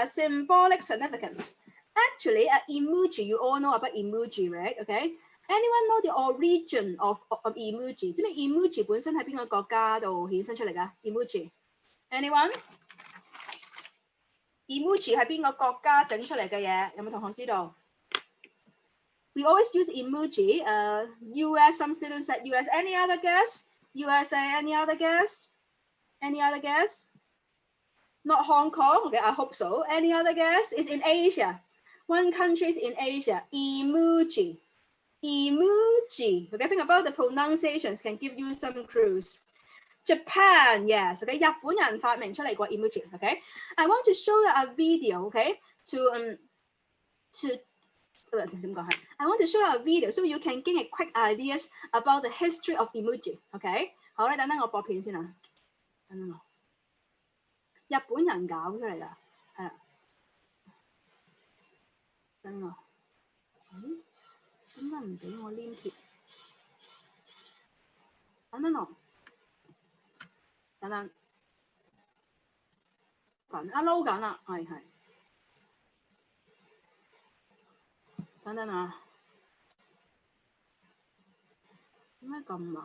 A: symbolic significance. Actually, emoji, you all know about emoji, right? Okay. Anyone know the origin of emoji？ 知唔知 emoji 本身喺邊個國家度衍生出嚟㗎 ？emoji 係邊個國家整出嚟嘅嘢？有冇同學知道 ？We always use emoji. US. Some students said US. Any other guess? USA. Any other guess? Any other guess? Not Hong Kong. Okay, I hope so. Any other guess? It's in Asia. One country is in Asia. Emoji. Emoji. Okay, think about the pronunciations. Can give you some clues. Japan, yes. Okay, 日本人發明出嚟個 emoji. Okay, I want to show you a video. Okay, I want to show you a video so you can get quick ideas about the history of emoji. Okay， 好咧，等等我播片先啊，等等我。日本人搞出嚟㗎，係啦，等我。點解唔俾我黏貼？等等我，等等，撈緊啦，係。等等啊，點解咁慢？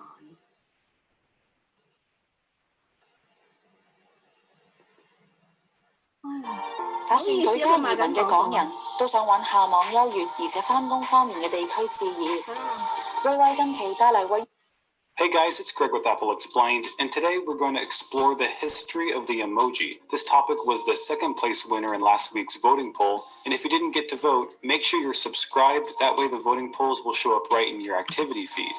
B: 打算舉家移民嘅港人都想揾下網優越而且返工方面嘅地區事業。威威近期帶嚟為
C: Hey guys, it's Greg with Apple Explained, and today we're going to explore the history of the emoji. This topic was the second place winner in last week's voting poll, and if you didn't get to vote, make sure you're subscribed, that way the voting polls will show up right in your activity feed.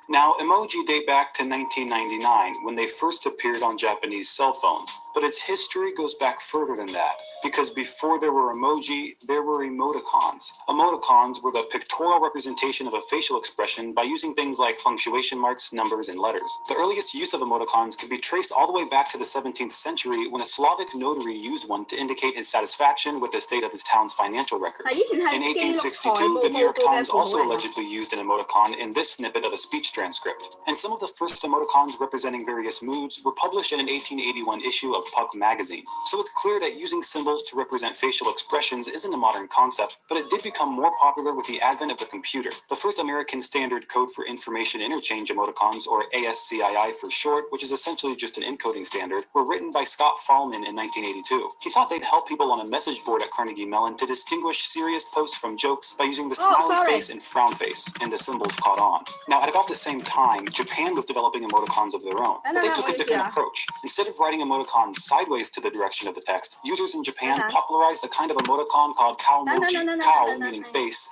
C: Now, emoji date back to 1999 when they first appeared on Japanese cell phones, but its history goes back further than that, because before there were emoji, there were emoticons. Emoticons were the pictorial representation of a facial expression by using things like punctuation marks, numbers, and letters. The earliest use of emoticons can be traced all the way back to the 17th century when a Slavic notary used one to indicate his satisfaction with the state of his town's financial records. In 1862, the New York Times also allegedly used an emoticon in this snippet of a speech transcript. And some of the first emoticons representing various moods were published in an 1881 issue of Puck magazine. So it's clear that using symbols to represent facial expressions isn't a modern concept, but it did become more popular with the advent of the computer. The first American Standard Code for Information Interchange emoticons, or ASCII for short, which is essentially just an encoding standard, were written by Scott Fahlman in 1982. He thought they'd help people on a message board at Carnegie Mellon to distinguish serious posts from jokes by using the smiley face and frown face, and the symbols caught on. Now, at about the same time, Japan was developing emoticons of their own, but they took a different approach. Instead of writing emoticons sideways to the direction of the text, users in Japan popularized a kind of emoticon called kaomoji, kao meaning face.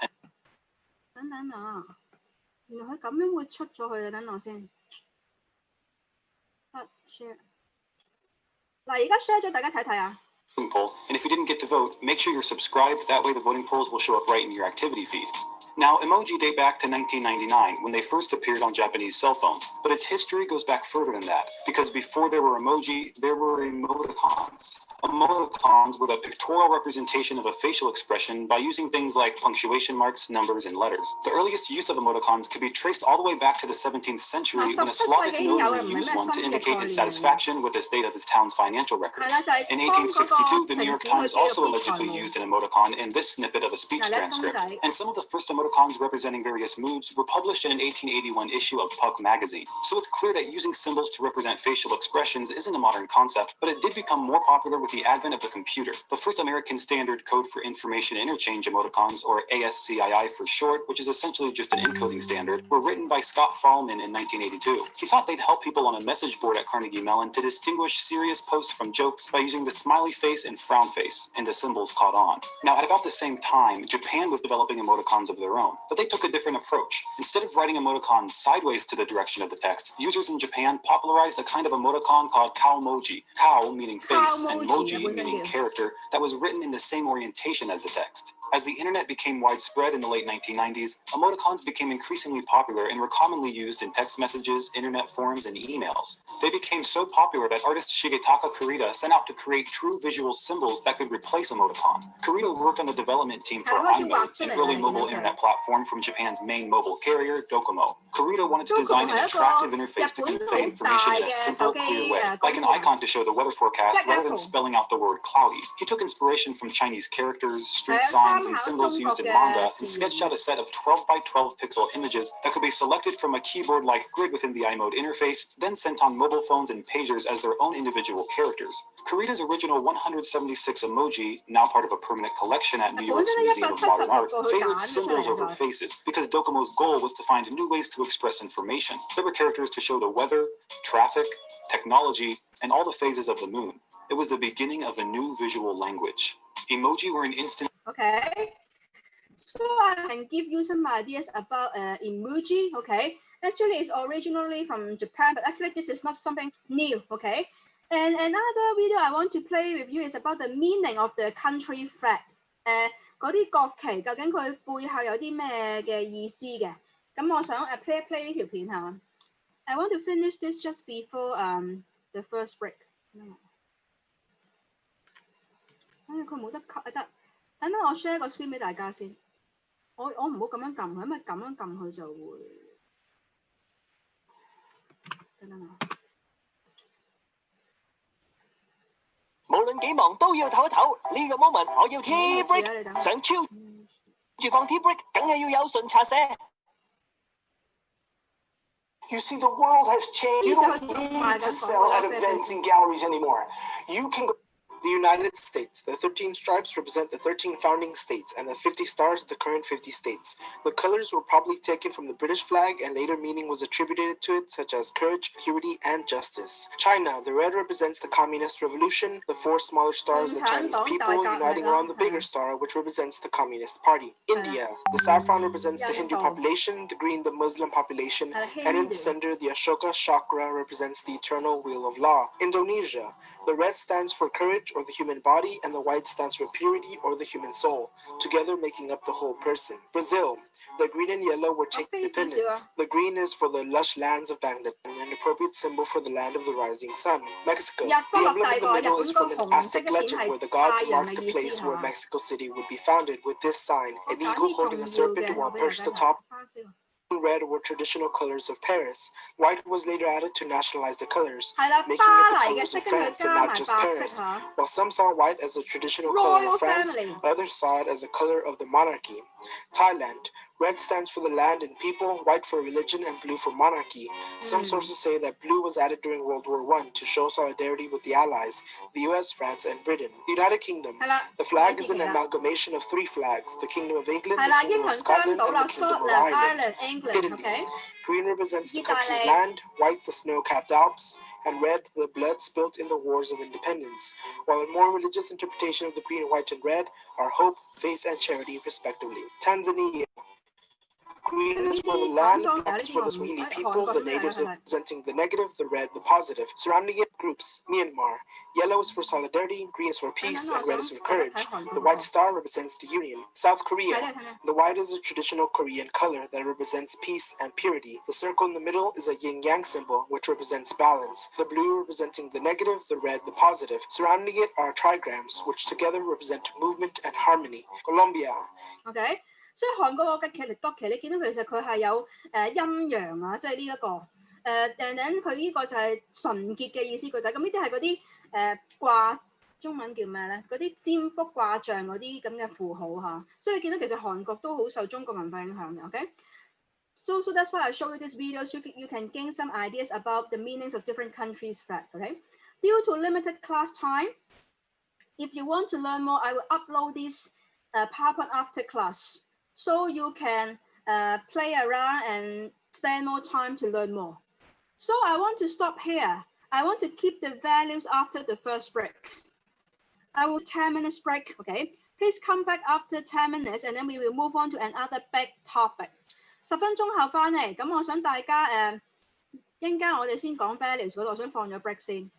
A: 等等啊，原來佢咁樣會出咗去嘅，等我先。share， 嗱，而家 share 咗，大家睇睇啊。
C: Poll, and if you didn't get to vote, make sure you're subscribed, that way the voting polls will show up right in your activity feed. Now, emoji date back to 1999 when they first appeared on Japanese cell phones, but its history goes back further than that, because before there were emoji, there were emoticons. Emoticons were the pictorial representation of a facial expression by using things like punctuation marks, numbers, and letters. The earliest use of emoticons could be traced all the way back to the 17th century when a Slavic notary used one to indicate his satisfaction with the state of his town's financial records. In 1862, the New York Times also allegedly used an emoticon in this snippet of a speech transcript. And some of the first emoticons representing various moods were published in an 1881 issue of Puck magazine. So it's clear that using symbols to represent facial expressions isn't a modern concept, but it did become more popular with the advent of the computer. The first American Standard Code for Information Interchange emoticons, or ASCII for short, which is essentially just an encoding standard, were written by Scott Fahlman in 1982. He thought they'd help people on a message board at Carnegie Mellon to distinguish serious posts from jokes by using the smiley face and frown face, and the symbols caught on. Now, at about the same time, Japan was developing emoticons of their own, but they took a different approach. Instead of writing emoticons sideways to the direction of the text, users in Japan popularized a kind of emoticon called kaomoji, kao meaning face, and moji meaning character, that was written in the same orientation as the text. As the internet became widespread in the late 1990s, emoticons became increasingly popular and were commonly used in text messages, internet forums, and emails. They became so popular that artist Shigetaka Kurita set out to create true visual symbols that could replace emoticons. Kurita worked on the development team for iMode, an early mobile internet platform from Japan's main mobile carrier, Docomo. Kurita wanted to design an attractive interface to convey information in a simple, clear way, like an icon to show the weather forecast rather than spelling out the word cloudy. He took inspiration from Chinese characters, street signs, and symbols used in manga and sketched out a set of 12 by 12 pixel images that could be selected from a keyboard-like grid within the iMode interface, then sent on mobile phones and pagers as their own individual characters. Kurita's original 176 emoji, now part of a permanent collection at New York's Museum of Modern Art, favored symbols over faces because Docomo's goal was to find new ways to express information. There were characters to show the weather, traffic, technology, and all the phases of the moon. It was the beginning of a new visual language. Emoji were an instant.
A: Okay, so I can give you some ideas about emoji. Okay, actually it's originally from Japan, but actually this is not something new. Okay, and another video I want to play with you is about the meaning of the country flag. 嗰啲國旗究竟佢背後有啲咩嘅意思嘅？咁我想play 呢條片嚇。I want to finish this just before the first break。佢冇得 cut 得，等我 share 個 screen 俾大家先。我唔好咁樣撳佢，因為咁樣撳佢就會。等啊！
D: 無論幾忙都要唞一唞，呢個 moment 我要 tea break，想超住放 tea break，梗係要有順茶社。
E: You see, the world has changed. You don't need to sell at events and galleries anymore. You can go. The United States. The 13 stripes represent the 13 founding states, and the 50 stars the current 50 states. The colors were probably taken from the British flag, and later meaning was attributed to it, such as courage, purity, and justice. China. The red represents the Communist Revolution. The 4 smaller stars the Chinese people uniting around the bigger star, which represents the Communist Party. India. The saffron represents the Hindu population, the green the Muslim population, and in the center the Ashoka chakra represents the eternal wheel of law. Indonesia. The red stands for courage or the human body, and the white stands for purity or the human soul, together making up the whole person. Brazil. The green and yellow were taking independence. The green is for the lush lands of Bangladesh, an appropriate symbol for the land of the rising sun. Mexico. The emblem in the middle is from an Aztec legend where the gods marked the place where Mexico City would be founded with this sign, an eagle holding a serpent while perched atop. Red were traditional colors of Paris. White was later added to nationalize the colors, making it the colors of France and not just Paris. While some saw white as a traditional color of France, others saw it as a color of the monarchy. Thailand. Red stands for the land and people, white for religion, and blue for monarchy. Some sources say that blue was added during World War I to show solidarity with the Allies, the US, France, and Britain. United Kingdom. The flag is an amalgamation of 3 flags, the Kingdom of England, the Kingdom of Scotland, and the Kingdom of Ireland. Italy. Green represents the country's land, white the snow-capped Alps, and red the blood spilt in the wars of independence, while a more religious interpretation of the green, white, and red are hope, faith, and charity, respectively. Tanzania. Green is for the land, black is for the Swahili people, the natives representing the negative, the red, the positive. Surrounding it, groups. Myanmar. Yellow is for solidarity, green is for peace, and red is for courage. The white star represents the union. South Korea. The white is a traditional Korean color that represents peace and purity. The circle in the middle is a yin-yang symbol, which represents balance. The blue representing the negative, the red, the positive. Surrounding it are trigrams, which together represent movement and harmony. Colombia.
A: Okay. 所以韓國嘅國旗，你見到其實佢係有陰陽啊，即係呢一個and 佢呢個就係純潔嘅意思具體。咁呢啲係嗰啲掛中文叫咩咧？嗰啲占卜卦象嗰啲咁嘅符號嚇。所以你見到其實韓國都好受中國文化影響嘅。OK。So that's why I show you this video so you can gain some ideas about the meanings of different countries' flag. Okay. Due to limited class time, if you want to learn more, I will upload this PowerPoint after class. So you can play around and spend more time to learn more. So I want to stop here. I want to keep the values after the first break. I will 10 minutes break, okay? Please come back after 10 minutes and then we will move on to another big topic. 10分鐘後返嚟，咁我想大家一陣間我哋先講 values 嗰度，我想放咗 break 先。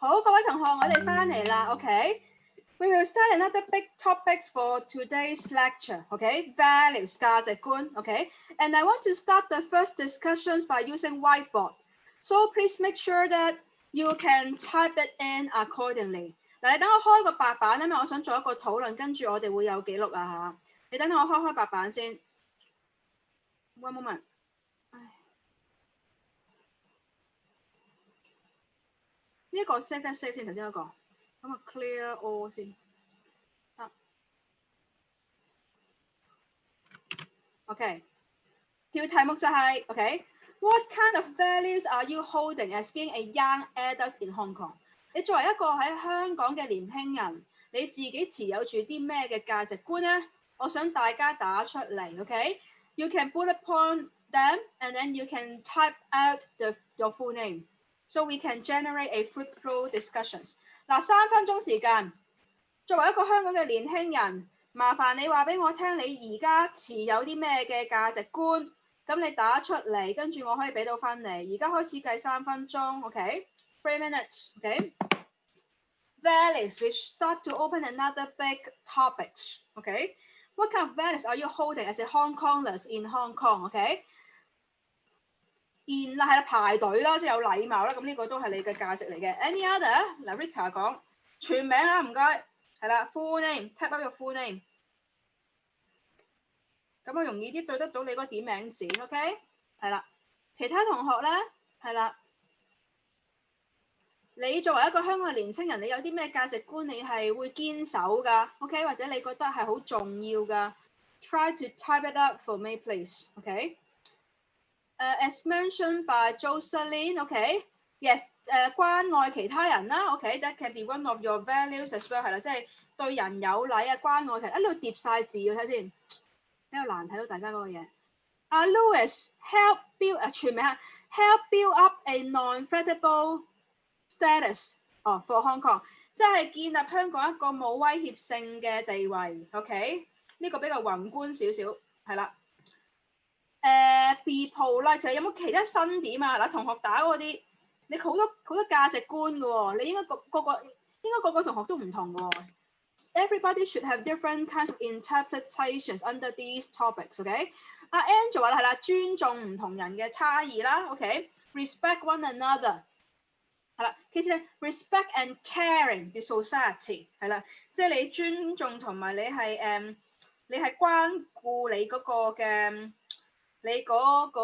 A: 好，各位同學，我哋翻嚟啦 ，OK。We will start another big topics for today's lecture, okay? Values 價值觀 okay? And I want to start the first discussions by using whiteboard. So please make sure that you can type it in accordingly. 嗱，你等我開個白板，因為我想做一個討論，跟住我哋會有記錄啊嚇。你等我開白板先。One moment。呢一個 save 一 save 先，頭先嗰個，咁啊 clear all 先。OK， 條題目就係 OK。What kind of values are you holding as being a young adult in Hong Kong？ 你作為一個喺香港嘅年輕人，你自己持有住啲咩嘅價值觀呢？我想大家打出嚟 ，OK？You can bullet point them and then you can type out your full name. So we can generate a fruitful discussions. 嗱，3分鐘時間，作為一個香港嘅年輕人，麻煩你話俾我聽，你而家持有啲咩嘅價值觀？咁你打出嚟，跟住我可以俾到分你。而家開始計3分鐘 ，OK？3 minutes， OK？Values, we start to open another big topics, OK？What kind of values are you holding as a Hong Kongers in Hong Kong, OK？係啦，排隊啦，即係有禮貌啦，咁呢個都係你嘅價值嚟嘅。Any other？ 嗱 ，Rita 講全名啦，唔該，係啦 ，full name，type out your full name， 咁啊容易啲對得到你個點名字 ，OK？ 係啦，其他同學咧，係啦，你作為一個香港嘅年青人，你有啲咩價值觀你係會堅守㗎 ，OK？ 或者你覺得係好重要㗎 ？Try to type it up for me, please, OK？As mentioned by Jocelyn, OK? Yes, 關愛其他人啦 ，OK? That can be one of your values as well， 係啦，即係對人有禮啊，關愛其他。呢度疊晒字嘅，睇先，比較難睇到大家嗰個嘢。Louis help build 全名係 help build up a non-threatable status for Hong Kong， 即係建立香港一個冇威脅性嘅地位 ，OK？ 呢個比較宏觀少少，係啦。be polite， 有冇其他新點啊？嗱，同學打嗰啲，你好多價值觀嘅喎，你應該個個同學都唔同喎。Everybody should have different kinds of interpretations under these topics， OK？ 阿 Angel 話係啦，尊重唔同人嘅差異啦 ，OK？Respect one another， 係啦，其實 respect and caring the society 係啦，即係你尊重同埋你係關顧你嗰個嘅。你嗰個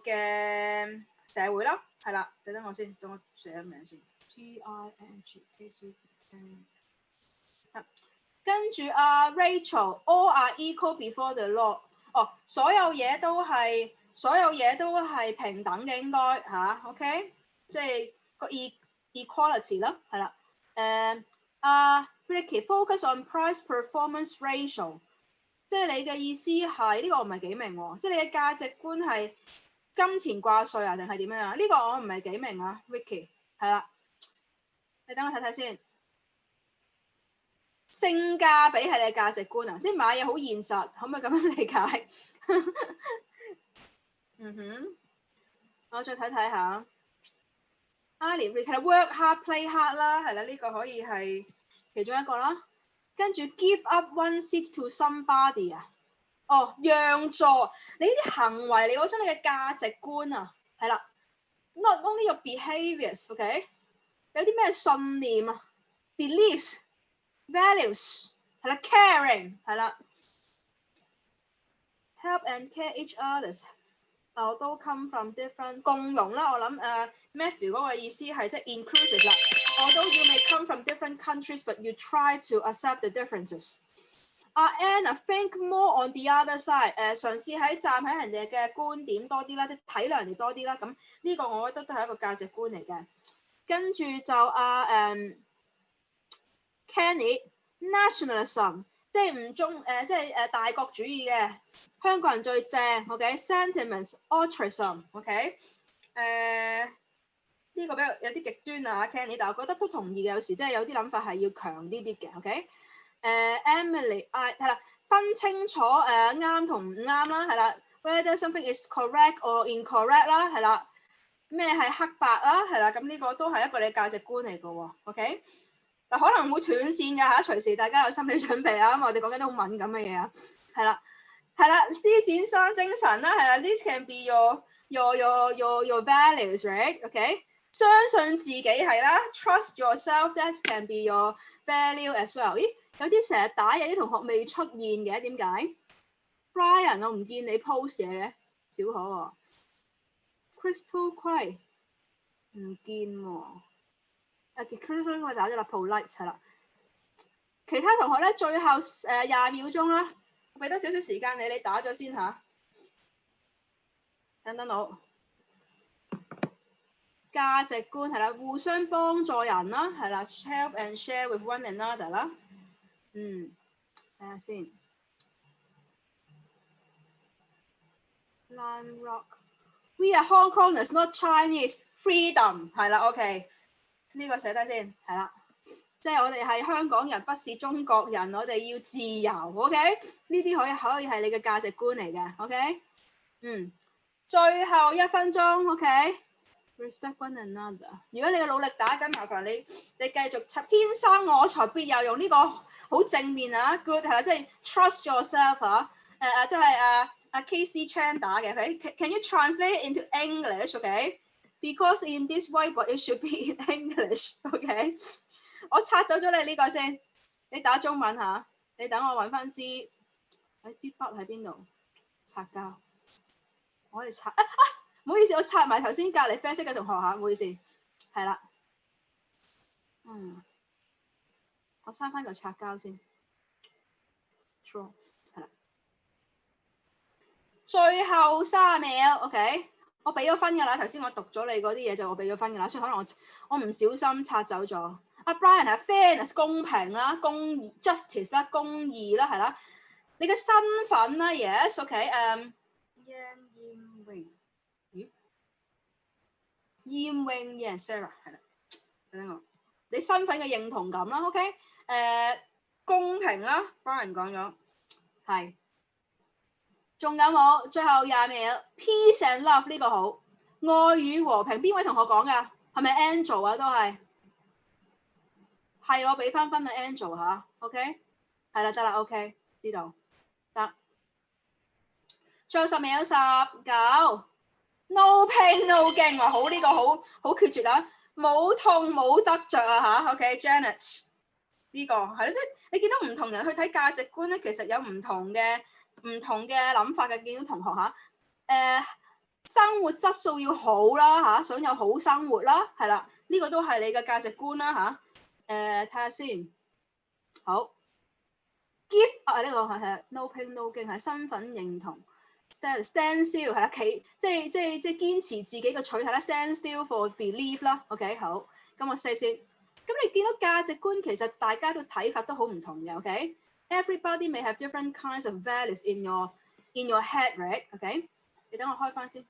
A: 嘅社會啦，係啦，等我先，等我寫個名先。TINGKC， 跟住阿 Rachel，all are equal before the law。哦，所有嘢都係平等嘅，應該嚇 ，OK？ 即係個 equality 啦，係啦。阿 Ricky focus on price performance ratio。即係你嘅意思係呢個我唔係幾明喎，即係你嘅價值觀係金錢掛帥啊，定係點樣啊？呢個我唔係幾明啊 ，Vicky 係啦，你等我睇睇先。性價比係你嘅價值觀啊，即係買嘢好現實，可唔可以咁樣理解？我再睇睇下。Ali Rita work hard play hard 啦，係啦，呢個可以係其中一個啦。跟住 give up one seat to somebody 啊，讓座，你呢啲行為你我想你嘅價值觀啊，係啦 ，not only your behaviours，OK？ 有啲咩信念啊 ，beliefs、values 係啦 ，caring 係啦 ，help and care each others， 都 come from different 共融啦，我諗Matthew 嗰個意思係即係 inclusive 啦。Although you may come from different countries, but you try to accept the differences. Anna, think more on the other side. 嘗試站喺人哋嘅觀點多啲啦，即係體諒人哋多啲啦。咁呢個我覺得都係一個價值觀嚟嘅。跟住就Kenny, nationalism， 即係唔中即係大國主義嘅香港人最正。OK，sentiments, altruism。OK，呢個比較有啲極端啊 ，Kenny， 但係我覺得都同意嘅。有時真係有啲諗法係要強啲啲嘅 ，OK？Emily， 係啦，分清楚啱同唔啱啦，係啦。Whether something is correct or incorrect 啦，係啦。咩係黑白啊？係啦，咁呢個都係一個你價值觀嚟嘅喎。OK， 嗱可能會斷線㗎嚇，隨時大家有心理準備啊，因為我哋講緊啲好敏感嘅嘢啊。係啦，施展雙精神啦，係啦 ，this can be your values right？OK， 相信自己係啦 ，trust yourself that can be your value as well。咦，有啲成日打嘢啲同學未出現嘅，點解 ？Brian， 我唔見你 post 嘢嘅，小可喎。Crystal Quay 唔見喎，Crystal Quay 打咗啦 polite 係啦。其他同學咧，最後20秒鐘啦，俾多少少時間你打咗先嚇。等我價值觀係啦，互相幫助人啦，係啦 ，help and share with one another 啦。睇下先。Land Rock。We are Hong Kongers, not Chinese. Freedom 係啦 ，OK， 呢個寫低先，係啦，即係我哋係香港人，不是中國人，我哋要自由 ，OK？ 呢啲可以係你嘅價值觀嚟嘅 ，OK？ 最後1分鐘 ，OK？Respect one another。如果你嘅努力打緊，麻煩你繼續插。天生我材必有用呢個好正面啊 ，good 係啦，即係 trust yourself 啊，都係KC Chan 打嘅 ，OK？Can you translate into English？OK？Because in this whiteboard it should be in English，OK？ 我拆走咗你呢個先，你打中文嚇，你等我揾翻支筆喺邊度？擦膠，我可以擦唔好意思，我擦埋頭先隔離啡色嘅同學嚇，唔好意思，係啦，我刪翻個擦膠先 ，draw 係啦。最後3秒 ，OK， 我俾咗分㗎啦。頭先我讀咗你嗰啲嘢就我俾咗分㗎啦，所以可能我唔小心拆走咗。阿 Brian 係 fairness 公平啦，公義 justice 啦，公義啦，係啦。你嘅身份啦 ，yes OK， Yan 燕穎 yes Sarah 係啦，等我你身份嘅認同感啦 ，OK， 公平啦 ，Brian 講咗係。仲有冇？最後20秒 ，peace and love 呢個好，愛與和平。邊位同學講㗎？係咪 Angel 啊？都係我俾翻分啊 Angel 嚇 ，OK， 係啦，得啦 ，OK， 知道得。最後10秒，19 ，no pain no gain 話好呢個好決絕啦，冇痛冇得着啊嚇 ，OK，Janet 呢個係啦，即係你見到唔同人去睇價值觀咧，其實有唔同嘅諗法嘅，見到同學嚇，生活質素要好啦嚇，想有好生活啦，係啦，呢個都係你嘅價值觀啦嚇。睇下先，好 ，give 呢個係 no pain no gain 係身份認同 ，stand still 係啦，即係堅持自己嘅取態啦 ，stand still for belief 啦 ，OK 好，咁我 save 先。咁你見到價值觀其實大家都睇法都好唔同嘅 ，OK？Everybody may have different kinds of values in your head, right? OK？ 你等我開翻先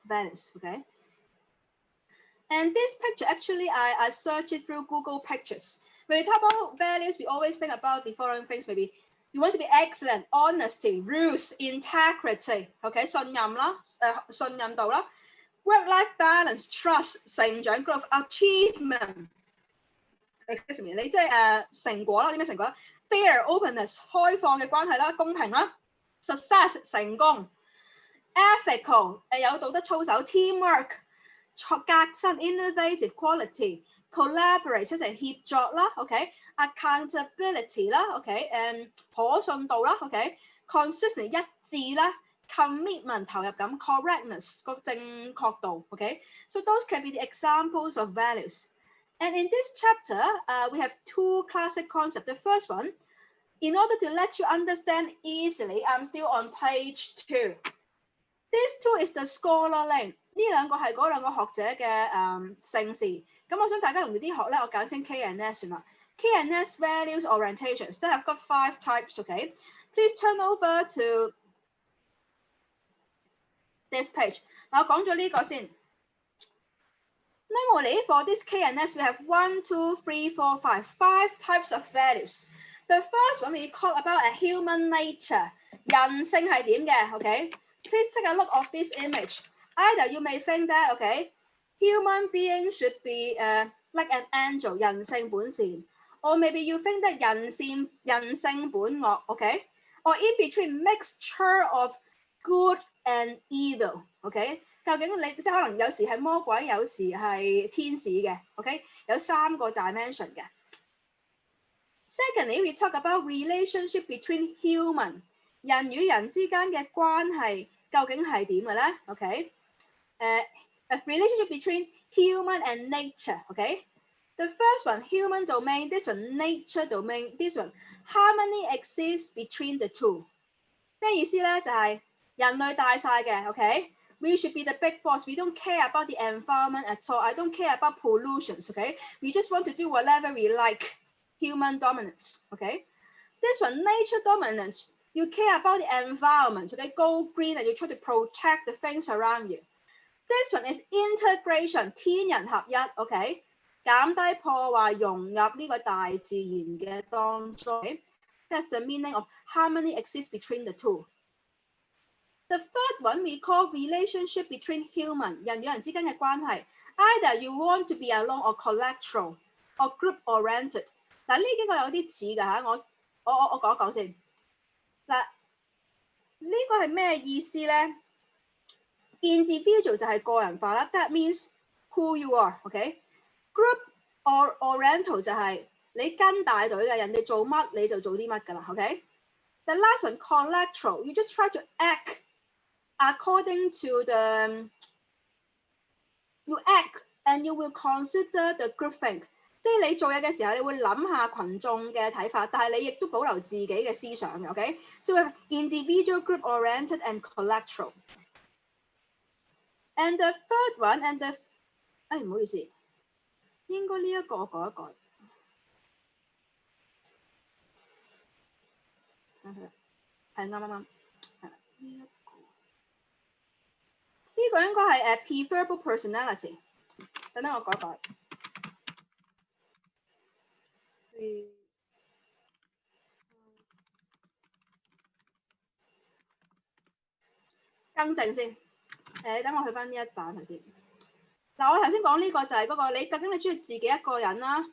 A: ，values OK？And this picture actually I searched it through Google Pictures. When we talk about values, we always think about the following things. Maybe you want to be excellent, honesty, rules, integrity. OK， 信任啦，信任度啦。Work-life balance, trust, 成長 growth, achievement。你即係成果啦，啲咩成果啦 ？Fair, openness， 開放嘅關係啦，公平啦。Success 成功 ，ethical 有道德操守 ，teamwork 革新 innovative quality collaborate 即係協作啦 ，OK，accountability 啦 ，OK， 可信度啦 ，OK，consistent 一致啦。commitment 投入感 correctness 個正確度 ，OK，so those can be the examples of values. And in this chapter, we have 2 classic concepts. The first one, in order to let you understand easily, I'm still on page 2. This 2 is the scholar name. 呢兩個係嗰兩個學者嘅姓氏。咁我想大家容易啲學咧，我簡稱 K and S 算啦。K and S values orientations. So I've got 5 types. Okay, please turn over to this page. 我講咗呢個先。Normally, for this K and S, we have 1, 2, 3, 4, 5 types of values. The first one we talk about a human nature. 人性係點嘅 ？OK, please take a look of this image. Either you may think that human beings should be like an angel 人性本善 or maybe you think that 人性本惡 or in between mixture of good and evil 究竟你即係可能有時係魔鬼，有時係天使嘅有3個 dimension 嘅。Secondly, we talk about relationship between human 人與人之間嘅關係究竟係點嘅咧relationship between human and nature The first one, human domain. This one, nature domain. This one, harmony exists between the two. 咩意思咧？就係人類大晒嘅We should be the big boss. We don't care about the environment at all. I don't care about pollutions, We just want to do whatever we like. Human dominance, This one, nature dominance. You care about the environment, Go green and you try to protect the things around you. This one is integration. 天人合一減低破壞，融入呢個大自然嘅當中。That's the meaning of harmony exists between the two. The third one we call relationship between human 人與人之間嘅關係。Either you want to be alone or collateral or group oriented。嗱呢幾個有啲似㗎嚇，我講一講先。嗱呢個係咩意思咧？Individual 就係個人化啦 ，that means who you are，Group or oriental 就係你跟大隊嘅，人哋做乜你就做啲乜㗎啦，The last one collateral, you just try to act according to you act and you will consider the group think， 即係你做嘢嘅時候，你會諗下群眾嘅睇法，但係你亦都保留自己嘅思想嘅So we have individual, group oriented and collateral。And the third one and the 唔好意思，應該呢一個我改一改。係啱。呢個應該係preferable personality。等等我改一改。更正先。等我去翻呢一版頭先。嗱，我頭先講呢個就係嗰個你究竟你中意自己一個人啦，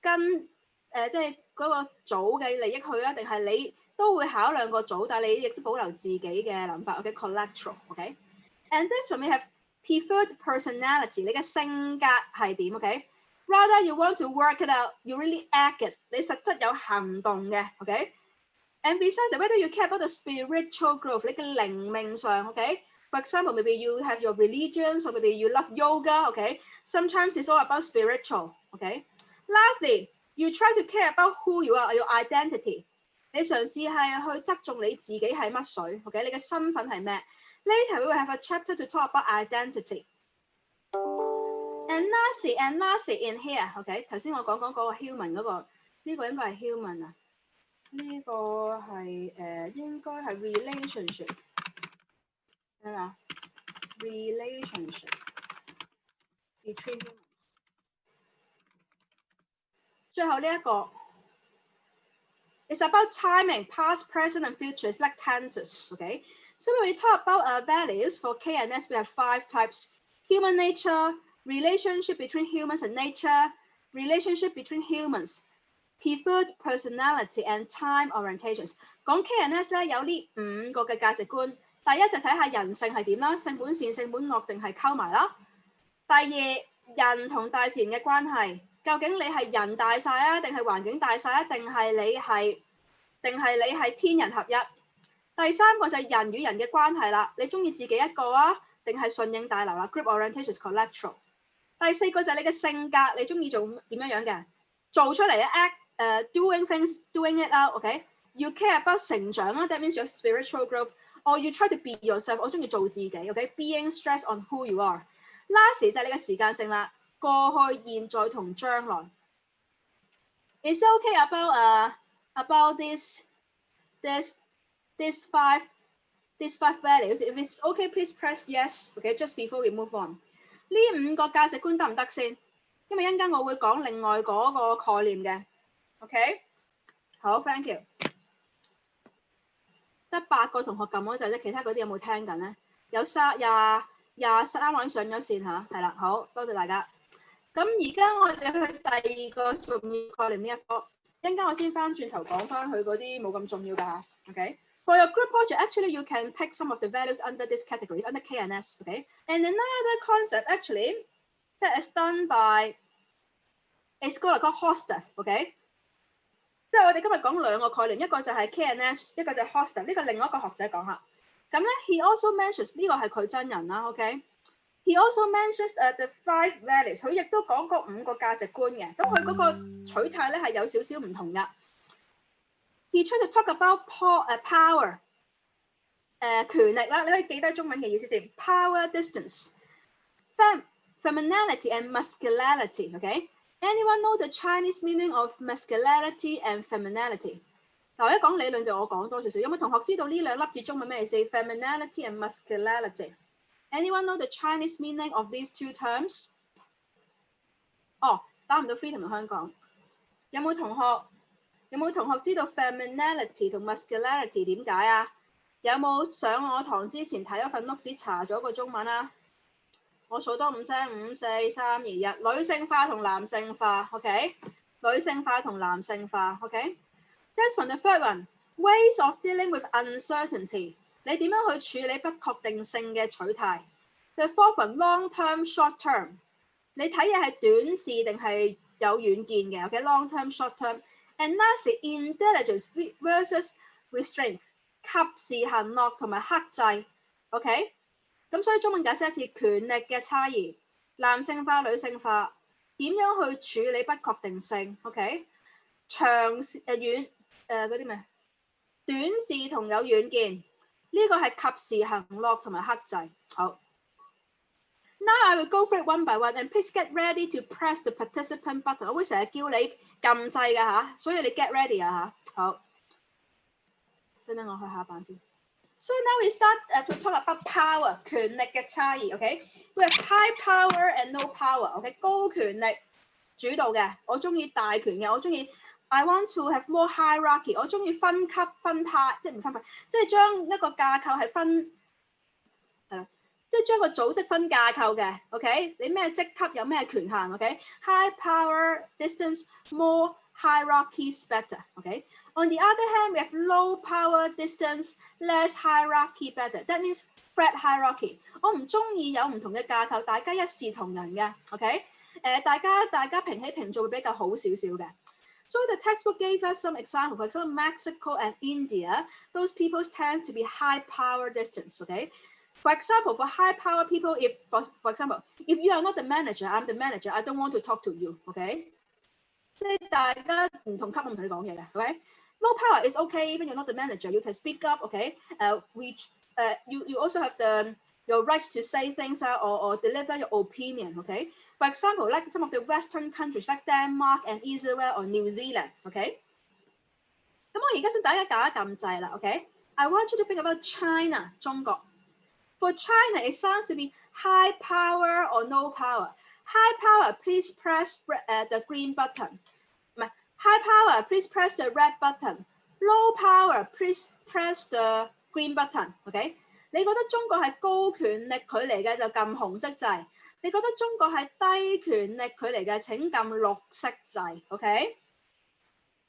A: 跟即係嗰個組嘅利益去啊，定係你都會考量個組，但係你亦都保留自己嘅諗法collateral，And this one we have preferred personality， 你嘅性格係點？Rather you want to work it out, you really act it， 你實質有行動嘅And besides, whether you care about the spiritual growth， 你嘅靈命上For example, maybe you have your religion, so maybe you love yoga, Sometimes it's all about spiritual, Lastly, you try to care about who you are, your identity. 你嘗試係去側重你自己係乜水，你嘅身份係咩 ？Later we will have a chapter to talk about identity. And lastly in here, 頭先我講嗰個 human 嗰個，呢個應該係 human 啊，呢個係應該係 relationship。relationship between humans。最後呢一個 it's about timing, past, present, and future. It's like tenses, So when we talk about values for K and S, we have 5 types: human nature, relationship between humans and nature, relationship between humans, preferred personality, and time orientations. 講 K and S 咧有呢5個嘅價值觀。第一就睇下人性係點啦，性本善、性本惡定係溝埋啦。第二，人同大自然嘅關係，究竟你係人大晒啊，定係環境大晒啊，定係你係天人合一？第三個就係人與人嘅關係啦，你中意自己一個啊，定係順應大流啦 ？Group orientation is collateral。第四個就係你嘅性格，你中意做點樣嘅？做出嚟啊 ，act doing things doing it 啦 ，You care about 成長啊 ，that means your spiritual growth。Or you try to be yourself， 我中意做自己，Being stressed on who you are。Lastly 就係你嘅時間性啦，過去、現在同將來。It's okay about these 5 values. If it's okay, please press yes. Just before we move on。呢5個價值觀得唔得先？因為一陣間我會講另外嗰個概念嘅。好 ，thank you。得8個同學撳嗰陣啫，其他嗰啲有冇聽緊咧？有23位上咗線嚇，係啦，好多謝大家。咁而家我哋去第二個重要概念呢一科，一陣間我先翻轉頭講翻佢嗰啲冇咁重要㗎嚇。OK。For your group project, actually, you can pick some of the values under this categories, under K and S, okay? And another concept, actually, that is done by a scholar called Hofstede, okay? 即係我哋今日講兩個概念，一個就係 K and S， 一個就係 Hofstede， 呢個另外一個學者講下。咁咧 ，he also mentions 呢個係佢真人啦 ，OK？He also mentions the 5 values， 佢亦都講過5個價值觀嘅，咁佢嗰個取態咧係有少少唔同噶。He tried to talk about power， 權力啦，你可以記低中文嘅意思先。Power, distance, femininity and masculinity. Okay, anyone know the Chinese meaning of masculinity and femininity？ 嗱，我一講理論就我講多少少。有冇同學知道呢兩粒字中文咩意思 ？Femininity and masculinity. Anyone know the Chinese meaning of these 2 terms？ 哦，打唔到 freedom 同香港。有冇同學知道 femininity 同 masculinity 點解啊？有冇上我堂之前睇咗份 notes 查咗個中文啊？我數多5聲，5、4、3、2、1，女性化同男性化 ，OK？ 女性化同男性化 ，OK？That's one. The third one, ways of dealing with uncertainty。你點樣去處理不確定性嘅取態 ？The fourth one, long term, short term。你睇嘢係短視定係有遠見嘅 ？OK，long term, short term。And lastly, intelligence versus restraint， 及時行樂同埋克制 ，OK？ 咁所以中文解釋一次，權力嘅差異，男性化、女性化，點樣去處理不確定性 ？OK？ 長視遠嗰啲咩？短視同有遠見，呢個係及時行樂同埋克制。好。Now I will go through it one by one, and please get ready to press the participant button。我會成日叫你撳掣㗎嚇，所以你 get ready 啊嚇。好，等我去下版先。So now we start to talk about power， 權力嘅差異。OK，we have high power and low power。OK， 高權力主導嘅，我中意大權嘅，我中意 I want to have more hierarchy， 我中意分級分派，即係唔分派，即係將一個架構係分。即係將個組織分架構嘅 ，OK？ 你咩職級有咩權限 ，OK？High power, distance, more hierarchies better，OK？On the other hand, we have low power, distance, less hierarchy better. That means flat hierarchy。我唔中意有唔同嘅架構，大家一視同仁嘅 ，OK？ 大家平起平坐會比較好少少嘅。So the textbook gave us some example. For example, Mexico and India, those people tend to be high power distance，OK？For example, for high power people, if for example, if you are not the manager, I'm the manager, I don't want to talk to you, OK？ 即係大家唔同級，我唔同你講嘢嘅 ，OK？Low power is OK, even you're not the manager, you can speak up, OK？ You also have your rights to say things or deliver your opinion, OK？For example, like some of the Western countries like Denmark and Israel or New Zealand, OK？ 咁我而家想大家撳一撳掣啦 ，OK？I want you to think about China, 中國。For China, it sounds to be high power or no power. High power, please press the green button. High power, please press the red button. Low power, please press the green button. OK？ 你覺得中國係高權力距離嘅就撳紅色掣。你覺得中國係低權力距離嘅請撳綠色掣。OK？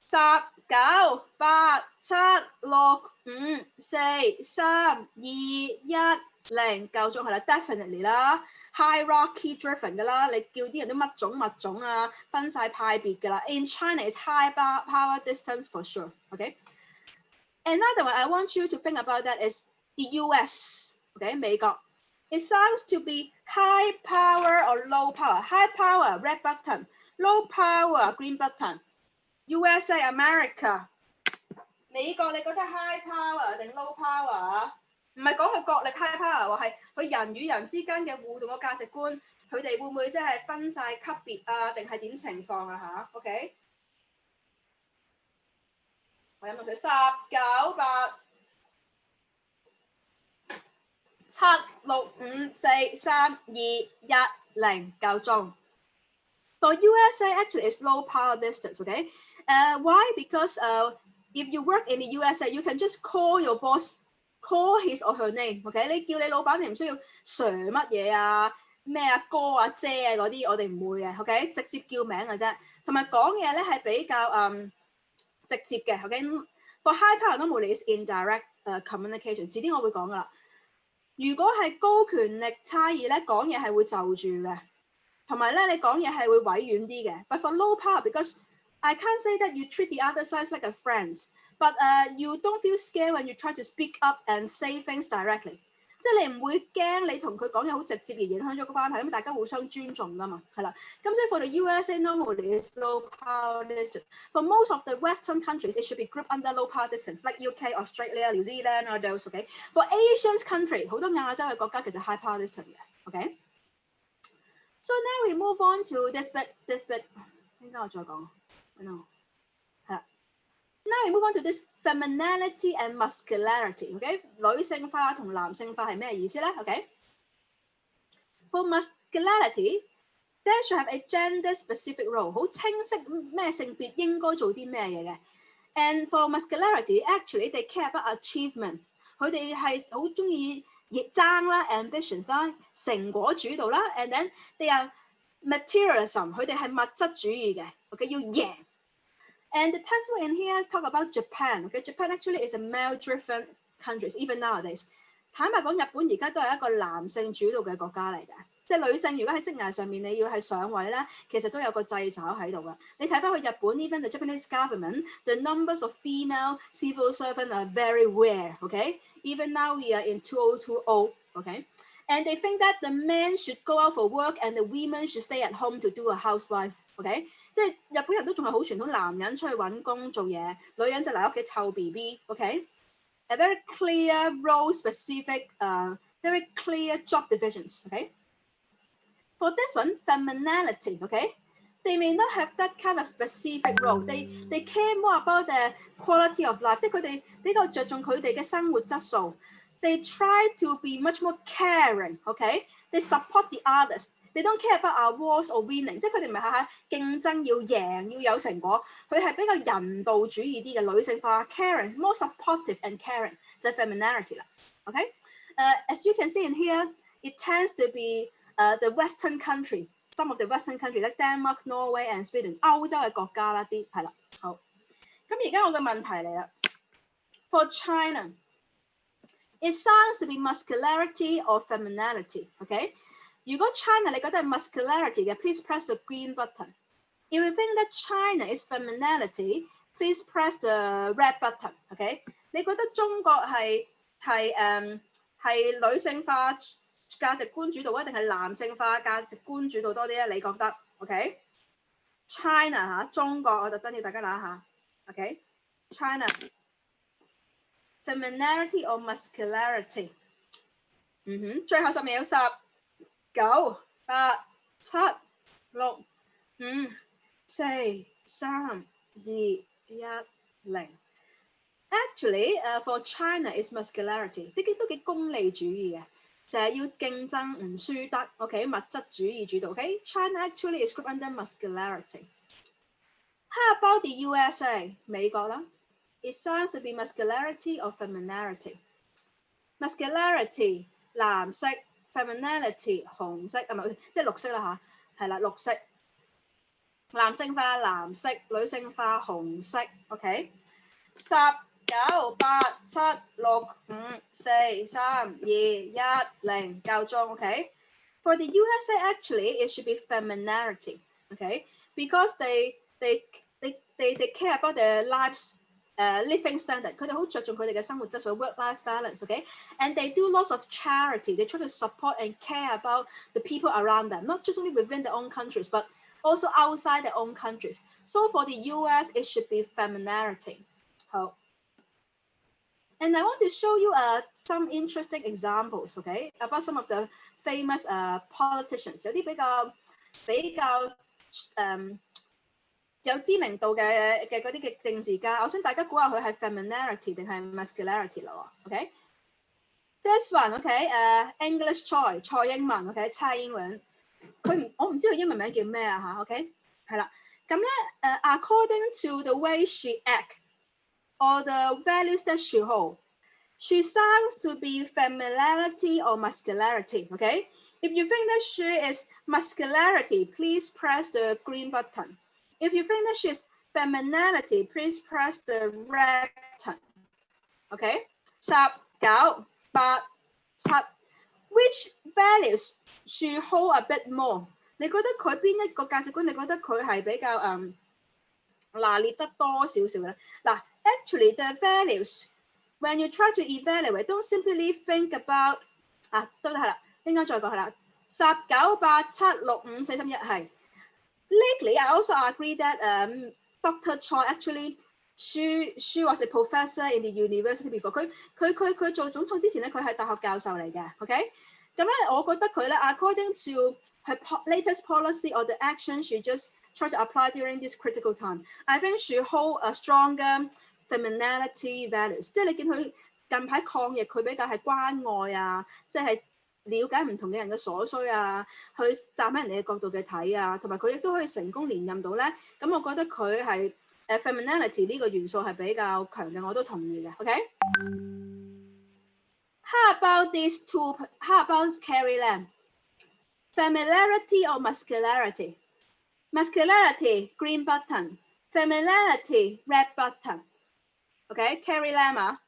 A: 10、9、8、7、6、5、4、3、2、1。0夠鐘係啦 ，definitely 啦 ，hierarchy driven 㗎啦，你叫啲人都乜種物種啊，分晒派別㗎啦。In China, it's high power distance for sure. Okay. Another one I want you to think about that is the US. Okay， 美國。It sounds to be high power or low power. High power red button, low power green button. USA, America. 美國你覺得 high power 定 low power 啊？唔係講佢國力 high power， 話係佢人與人之間嘅互動嘅價值觀，佢哋會唔會即係分晒級別啊？定係點情況啊？嚇 ，OK？ 我飲到水，10、9、8、7、6、5、4、3、2、1、0夠鐘。For USA, actually, it's low power distance. Okay? Why? Because if you work in the USA, you can just call your boss call his or her name，OK？ 你叫你老闆，你唔需要 Sir 乜嘢啊，咩啊哥啊姐啊嗰啲，我哋唔會嘅 ，OK？ 直接叫名嘅啫，同埋講嘢咧係比較直接嘅 ，OK？For high power normally is indirect communication， 遲啲我會講噶啦。如果係高權力差異咧，講嘢係會就住嘅，同埋咧你講嘢係會委婉啲嘅。But for low power, because I can't say that you treat the other side like a friend, but you don't feel scared when you try to speak up and say things directly。即係你唔會驚你同佢講嘢好直接而影響咗個關係，咁大家互相尊重㗎嘛，係啦。咁所以 for the USA normally is low power distance. For most of the Western countries, it should be grouped under low power distance, like UK, Australia, New Zealand, or those. Okay. For Asian country, 好多亞洲嘅國家其實 high power distance 嘅。Okay. So now we move on to this bit. 應該我再講。No. Now we move on to this femininity and muscularity. Okay， 女性化同男性化係咩意思咧 ？Okay，for muscularity, there should have a gender-specific role， 好清晰咩性別應該做啲咩嘢嘅。And for muscularity, actually they care about achievement， 佢哋係好中意爭啦 ，ambitions 啦，成果主導啦 ，and then they are materialism， 佢哋係物質主義嘅。OK， 要贏。And the textbook in here talk about Japan. Okay, Japan actually is a male-driven country, even nowadays. 坦白講，日本而家都係一個男性主導嘅國家嚟嘅，即係女性如果喺職涯上面你要係上位咧，其實都有個掣肘喺度㗎。你睇翻去日本 ，even the Japanese government, the numbers of female civil servants are very rare. Okay, even now we are in 2020. Okay, and they think that the men should go out for work and the women should stay at home to do a housewife. Okay。即係日本人都仲係好傳統，男人出去揾工做嘢，女人就嚟屋企湊 BB。OK，a very clear role specific, very clear job divisions. OK， for this one, femininity. OK， they may not have that kind of specific role. They care more about the quality of life， 即係佢哋比較着重佢哋嘅生活質素。They try to be much more caring. OK，they support the others。They don't care about awards or winning， 即係佢哋唔係下下競爭要贏要有成果，佢係比較人道主義啲嘅女性化 ，caring, more supportive and caring 就係 femininity 啦。OK， as you can see in here, it tends to be the Western country, some of the Western country like Denmark, Norway and Sweden， 歐洲嘅國家啦啲係啦。好，咁而家我嘅問題嚟啦 ，for China, it sounds to be muscularity or femininity. OK。如果 China 你覺得係 muscularity 嘅 ，please press the green button. If you think that China is femininity, please press the red button. OK， 你覺得中國係女性化價值觀主導，定係男性化價值觀主導多啲咧？你覺得 ？OK，China 中國，我特登要大家諗下。OK，China femininity or muscularity？ 最後10秒10。9、8、7、6、5、4、3、2、1、0。Actually, for China is muscularity， 都幾功利主義嘅，就係要競爭唔輸得。OK， 物質主義主導。OK，China actually is grouped under muscularity. How about the USA？ 美國啦 ，it sounds to be muscularity or femininity. Muscularity 藍色。Femininity 紅色啊，唔係即係綠色啦嚇，係啦綠色。男性化藍色，女性化紅色。OK， 10、9、8、7、6、5、4、3、2、1、0，夠鐘。OK，for the USA actually it should be femininity. OK，because they care about their lives。living standard， 佢哋好着重佢哋嘅生活質素 work-life balance，and they do lots of charity. They try to support and care about the people around them, not just only within their own countries, but also outside their own countries. So for the US, it should be femininity. 好 ，and I want to show you some interesting examples, about some of the famous politicians， 有啲比較有知名度嘅嗰啲嘅政治家，我想大家估下佢係 femininity 定係 muscularity 咯。OK，this one，English 蔡英文 ，OK， 蔡英文，我唔知佢英文名叫咩啊嚇 ，OK， 係啦，咁咧according to the way she act or the values that she hold， She sounds to be femininity or muscularity, okay? If you think that she is muscularity, please press the green button. If you think that she is femininity, please press the red button, okay? 10, 9, 8, 7 Which values she hold a bit more？ 你覺得佢邊一個價值觀？你覺得佢係比較拿捏得多少少咧？嗱 ，actually the values when you try to evaluate, don't simply think about 都係啦，應該再講係啦，10、9、8、7、6、5、4、3、1係。Lately, I also agree that Dr. Choi actually she was a professor in the university before. 佢做總統之前咧，佢係大學教授嚟嘅 ，OK？ 咁咧，我覺得佢咧 ，according to her latest policy or the action she just tried to apply during this critical time, I think she hold a stronger femininity values。即係你見佢近排抗疫，佢比較係關愛啊，即係了解唔同嘅人嘅所需啊，去站喺人哋嘅角度嘅睇啊，同埋佢亦都可以成功連任到咧。咁我覺得佢係femininity 呢個元素係比較強嘅，我都同意嘅。OK。How about these two? How about Carrie Lam? Femininity or muscularity? Muscularity, green button. Femininity, red button. Okay, Carrie Lam,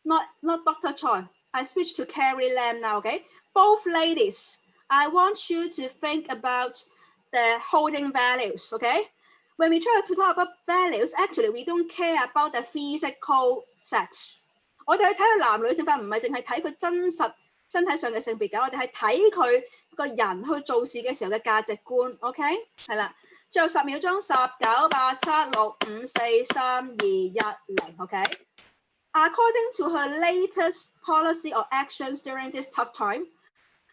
A: not Dr. Choi. I switch to Carrie Lam now. Okay, both ladies. I want you to think about the holding values. Okay, when we try to talk about values, actually we don't care about the physical sex. 我哋去睇佢男女性化，唔係淨係睇佢真實身體上嘅性別㗎，我哋係睇佢個人去做事嘅時候嘅價值觀。OK， 係啦，最後10秒鐘，10、9、8、7、6、5、4、3、2、1、0。OK。According to her latest policy or actions during this tough time,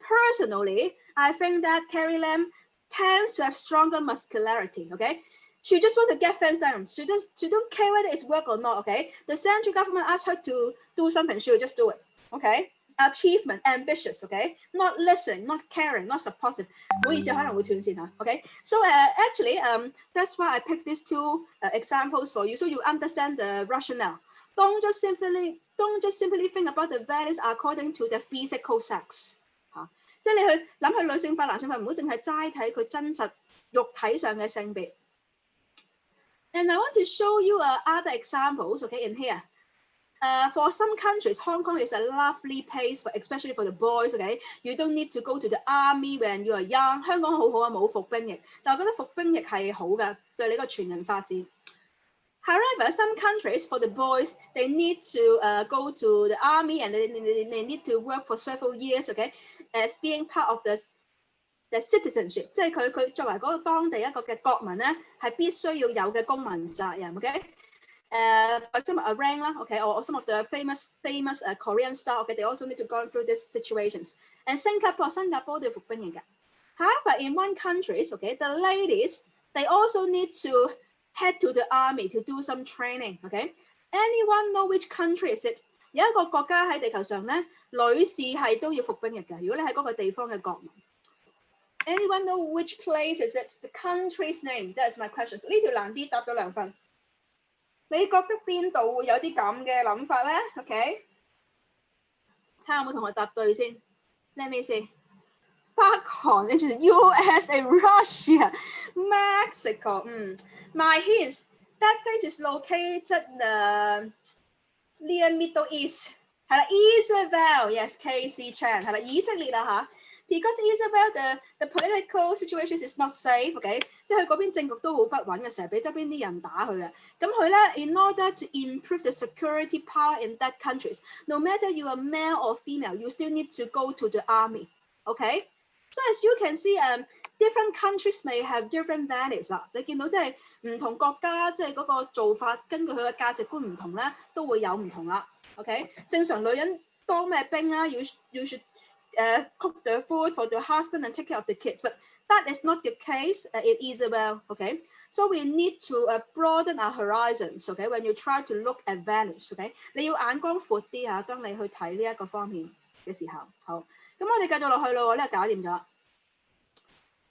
A: personally, I think that Carrie Lam tends to have stronger muscularity. OK。She just want to get things done. She don't care whether it's work or not. Okay. The central government asked her to do something, she will just do it. Okay. Achievement, ambitious. Okay. Not listening, not caring, not supportive. 唔好意思，可能會斷線嚇。Okay. So actually, that's why I picked these two examples for you, so you understand the rationale. Don't just simply think about the values according to the physical sex. 即係你去諗佢女性化、男性化，唔好淨係齋睇佢真實肉體上嘅性別。And I want to show you other examples, okay, in here. For some countries, Hong Kong is a lovely place, especially for the boys, okay? You don't need to go to the army when you are young. 香港好好啊，冇服兵役，但我覺得服兵役係好嘅，對你個全人發展。However, some countries, for the boys, they need to go to the army and they need to work for several years, okay, as being part of the citizenship， 即係佢作為嗰個當地一個嘅國民咧，係必須要有嘅公民責任。OK，for example, a rank 啦 ，OK， or some of the famous Korean star， OK，they also need to go through these situations. And 新加坡都要服兵役嘅。However, in one countries, OK, the ladies they also need to head to the army to do some training. OK，anyone know which country is it？ 有一個國家喺地球上咧，女士係都要服兵役嘅。如果你喺嗰個地方嘅國民。Anyone know which place is it? The country's name. That is my question. 呢條難啲，答咗2分。你覺得邊度會有啲咁嘅諗法咧 ？OK， 睇下有冇同學答對先。Let me see. 北韓，跟住 USA, Russia, Mexico. My hints. That place is located near Middle East. 係啦 ，Israel. Yes, KC Chan. 係啦，以色列啦嚇。Because Israel, the political situation is not safe, OK， 即係佢嗰邊政局都好不穩嘅，成日俾周邊啲人打佢嘅。咁佢咧 ，in order to improve the security power in that countries, no matter you are male or female, you still need to go to the army, OK。So as you can see, different countries may have different values 啦。你見到即係唔同國家即係嗰個做法，根據佢嘅價值觀唔同咧，都會有唔同啦。OK， 正常女人當咩兵啊？要 cook the food for the husband and take care of the kids, but that is not the case in Israel. Okay, so we need to broaden our horizons. Okay, when you try to look at values. Okay， 你要眼光闊啲嚇，當你去睇呢一個方面嘅時候。好，咁我哋繼續落去咯，呢個搞掂咗。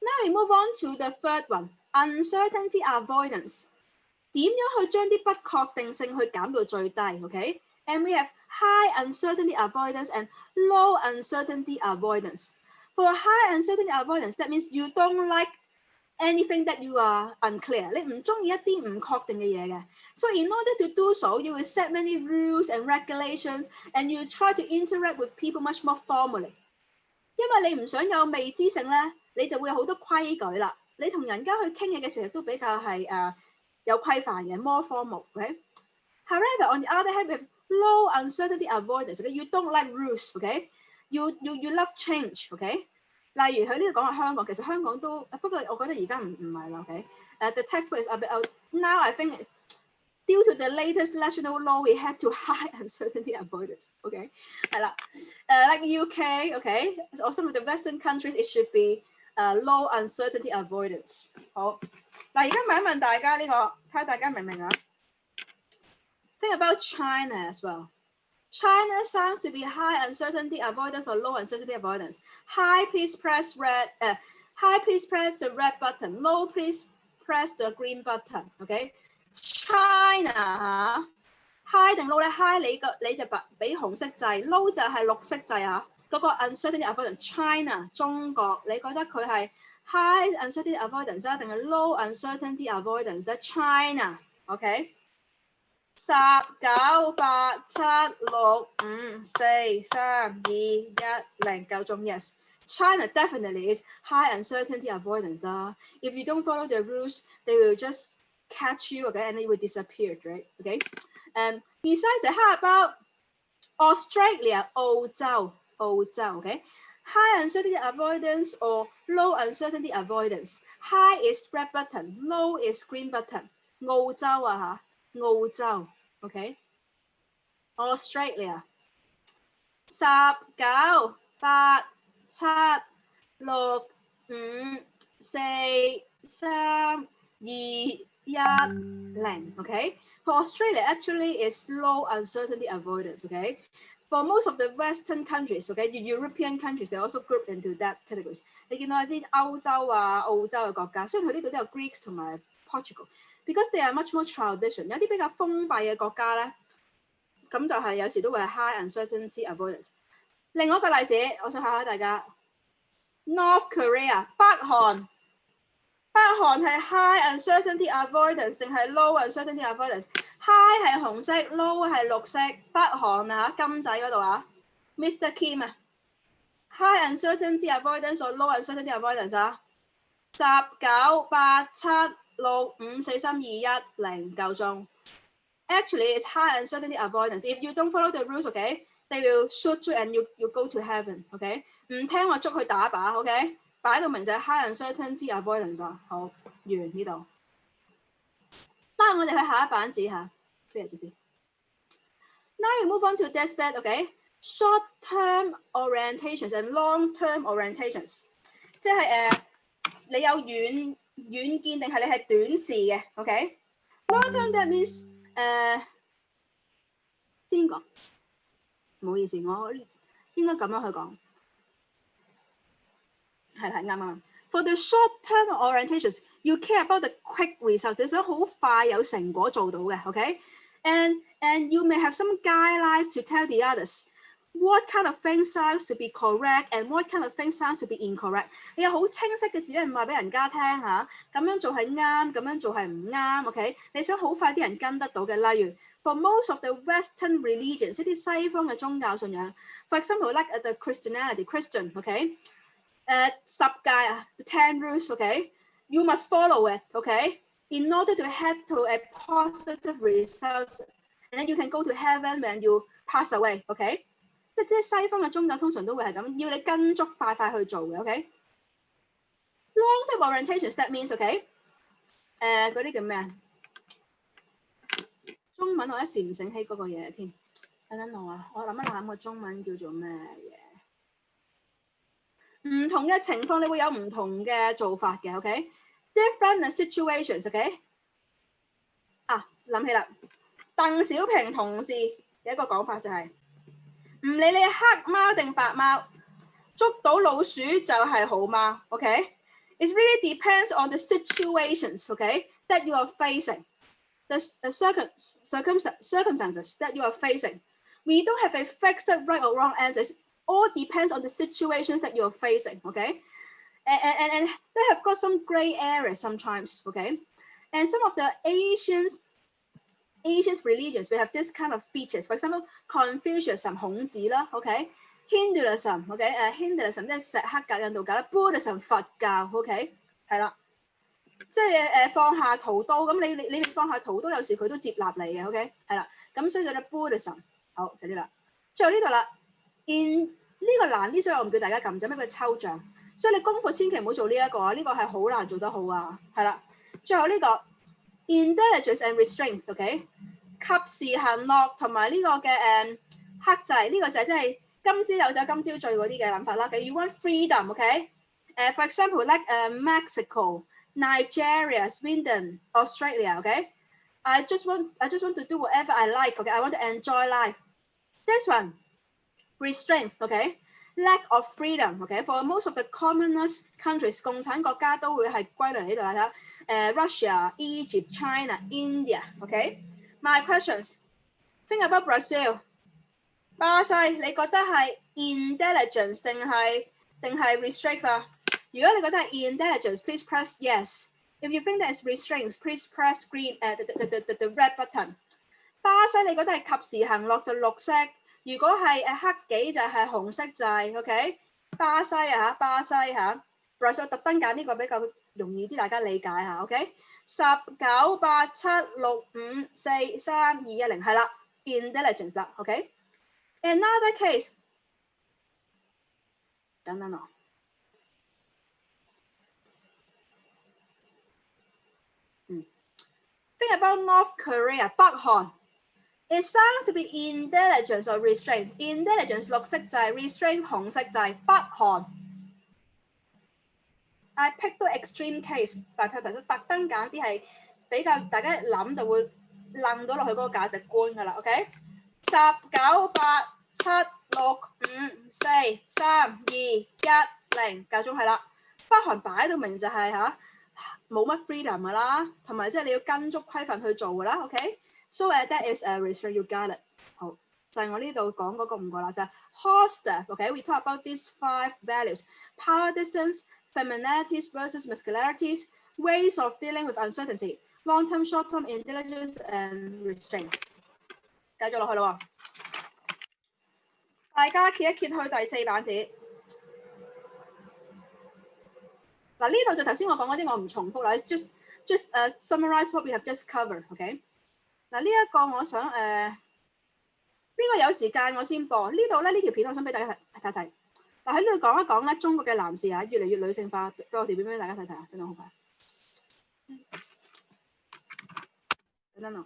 A: Now we move on to the third one, uncertainty avoidance. 點樣去將啲不確定性去減到最低 ？Okay，and we have high uncertainty avoidance and low uncertainty avoidance. For high uncertainty avoidance, that means you don't like anything that you are unclear. 你唔中意一啲唔確定嘅嘢嘅。So in order to do so, you will set many rules and regulations, and you try to interact with people much more formally. 因為你唔想有未知性咧，你就會有好多規矩啦。你同人家去傾嘢嘅時候都比較係有規範嘅 ，more formal. Okay? However, on the other hand, with low uncertainty avoidance, okay? You don't like rules. Okay? You love change. Okay? 例如佢呢度講係香港，其實香港都不過我覺得而家唔係啦。Okay? The textbook is a bit out. Now I think due to the latest national law, we had to high uncertainty avoidance. Okay? 係啦，like UK, okay, or some of the Western countries, it should be low uncertainty avoidance. 好，嗱而家問一問大家呢個，睇下大家明唔明啊？ Think about China as well. China sounds to be high uncertainty avoidance or low uncertainty avoidance. High, please press red. High, please press the red button. Low, please press the green button. Okay. China high 定 low 咧 ？High 你就俾紅色掣 ，low 就係綠色掣啊。嗰個 uncertainty avoidance China 中國，你覺得佢係 high uncertainty avoidance 啊，定係 low uncertainty avoidance 咧 ？China，OK？ 10、9、8、7、6、5、4、3、2、1、0，夠鐘 Yes。 China definitely is high uncertainty avoidance 啦。If you don't follow the rules, they will just catch you, okay, and it will disappear, right? Okay. And besides that, how about Australia, 澳洲 okay? High uncertainty avoidance or low uncertainty avoidance. High is red button, low is green button. 澳洲啊嚇，澳洲 okay? Australia 10、9、8、7、6、5、4、3、2、0, okay? For Australia, actually is low uncertainty avoidance, okay? For most of the Western countries, okay, the European countries, they're also grouped into that categories. 你見到一啲歐洲啊、澳洲嘅國家，雖然佢呢度都有 Greeks 同埋 Portugal, because they are much more tradition. 有啲比較封閉嘅國家咧，咁就係有時都會係 high uncertainty avoidance. 另外一個例子，我想考下大家 ，North Korea 北韓。北韓係 high uncertainty avoidance 定係 low uncertainty avoidance？High 係紅色 ，low 係綠色。北韓啊，金仔嗰度啊 ，Mr. Kim 啊 ，high uncertainty avoidance or low uncertainty avoidance 啊？10、9、8、7、6、5、4、3、2、1、0，夠鐘。Actually, it's high uncertainty avoidance. If you don't follow the rules, okay, they will shoot you and you go to heaven. Okay， 唔聽話捉佢打靶。OK。擺到明就係 high uncertainty avoidance 啊，好完呢度。嗱，我哋去下一版紙嚇 ，clear 咗先。Now we move on to this bit, okay? Short-term orientations and long-term orientations， 即係你有遠見定係你係短視嘅 ，OK？Long-term that means 先講，唔好意思，我應該咁樣去講。係啱。For the short-term orientations, you care about the quick results. 你想好快有成果做到嘅 ，OK？ And you may have some guidelines to tell the others what kind of things sounds to be correct and what kind of things sounds to be incorrect. 你有好清晰嘅指引話俾人家聽嚇，咁樣做係啱，咁樣做係唔啱 ，OK？ 你想好快啲人跟得到嘅，例如 for most of the Western religions， 一啲西方嘅宗教信仰 ，for example like the Christianity, Christian, OK？ 10戒啊 ，10 rules, okay? You must follow it, okay? In order to head to a positive result, and then you can go to heaven when you pass away, okay? 即係西方嘅宗教通常都會係咁，要你跟足快去做嘅 ，OK？ Long-term orientations that means, okay？ 嗰啲叫咩啊？中文我一時唔醒起嗰個嘢添，等等我啊，我諗一諗個中文叫做咩嘢？唔同嘅情況，你會有唔同嘅做法嘅 ，OK？Different situations，OK？ 啊，諗起啦，鄧小平同事有一個講法就係、唔理你係黑貓定白貓，捉到老鼠就係好貓 ，OK？It really depends on the situations，OK？That you are facing，the circumstances that you are facing. We don't have a fixed right or wrong answers. All depends on the situations that you're facing, okay? And they have got some gray areas sometimes, okay? And some of the Asian religions, we have this kind of features. For example, Confucianism, 孔子啦 ，OK？ Hinduism， OK？ Hinduism 即係錫克教、印度教啦 ，Buddhism 佛教 ，OK？ 係啦，即係放下屠刀，咁你放下屠刀，有時佢都接納你嘅 ，OK？ 係啦，咁所以就咧 Buddhism， 好就呢啦。最後呢度啦 ，in 呢個難啲，所以我唔叫大家撳，就咩叫抽象。所以你功課千祈唔好做呢一個啊，呢個係好難做得好啊，係啦。最後呢個 intelligence and restraint，OK？ 及時行樂同埋呢個嘅克制，呢個就係即係。今朝有酒今朝醉嗰啲嘅諗法啦。Okay? You want freedom, okay? For example, like Mexico, Nigeria, Sweden, Australia, okay? I just want to do whatever I like, okay? I want to enjoy life. This one, restraint, okay? Lack of freedom, okay? For most of the communist countries, 共產國家都會係歸類呢度啦。Russia, Egypt, China, India, okay? My questions. Think about Brazil. 巴西，你覺得係 intelligence 定係 restraint 啊？如果你覺得係 intelligence, please press yes. If you think that is restraint, please press green the red button. 巴西你覺得係及時行樂就綠色，如果係黑幾就係紅色掣 ，OK？ 巴西啊巴西嚇 ，Brazil 特登揀呢個比較容易啲大家理解下 ，OK？ 19、8、7、6、5、4、3、2、1、0係啦 ，intelligence 啦 ，OK？Another case， 等我。Think about North Korea， 北韓。It sounds to be intelligence or restraint. Intelligence 綠色掣 ，restraint 紅色掣。北韓。I pick 到 extreme case by purpose， 特登揀啲係比較大家一諗就會諗到落去嗰個價值觀㗎啦。OK？ 19、8、7、6、5、4、3、2、1、0，夠鐘係啦。北韓擺到明就係冇乜 freedom 㗎啦，同埋即係你要跟足規範去做㗎啦。OK？So that is a restraint. You got it。好，就係我呢度講嗰個5個啦，就係 Hofstadter。OK，we talk about these 5 values: power distance, femininities versus masculinities, ways of dealing with uncertainty, long-term, short-term intelligence and restraint。繼續落去咯喎。大家揭一揭去第4版紙。嗱，呢度就頭先我講嗰啲我唔重複啦 ，just summarize what we have just covered。OK， 嗱呢一個我想呢個有時間我先播。呢度咧呢條片我想俾大家睇睇。嗱喺呢度講一講咧中國嘅男士越嚟越女性化，俾我條片俾大家睇睇啊，等等好快。等等我。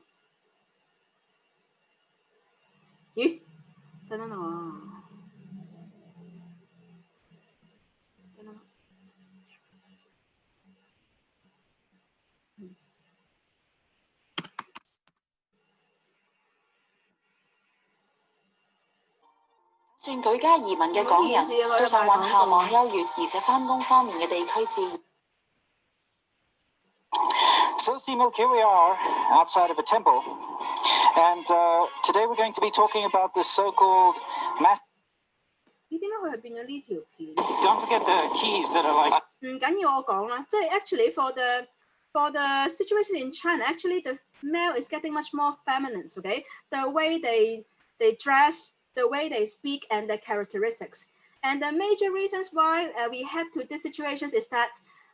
A: 咦？等等我。
B: 算舉家移民嘅港人都想揾校網優越而且返工方面嘅地區置業。
F: So, Similk, here we are outside of a temple, and today we're going to be talking about the so-called mass.
A: 點解佢係變咗呢條片
F: Don't forget the keys that are like.
A: 唔緊要，我講啦，即係 actually for the situation in China, actually the male is getting much more feminine. Okay, the way they dress, the way they speak, and their characteristics. And the major reasons why we head to these situations is that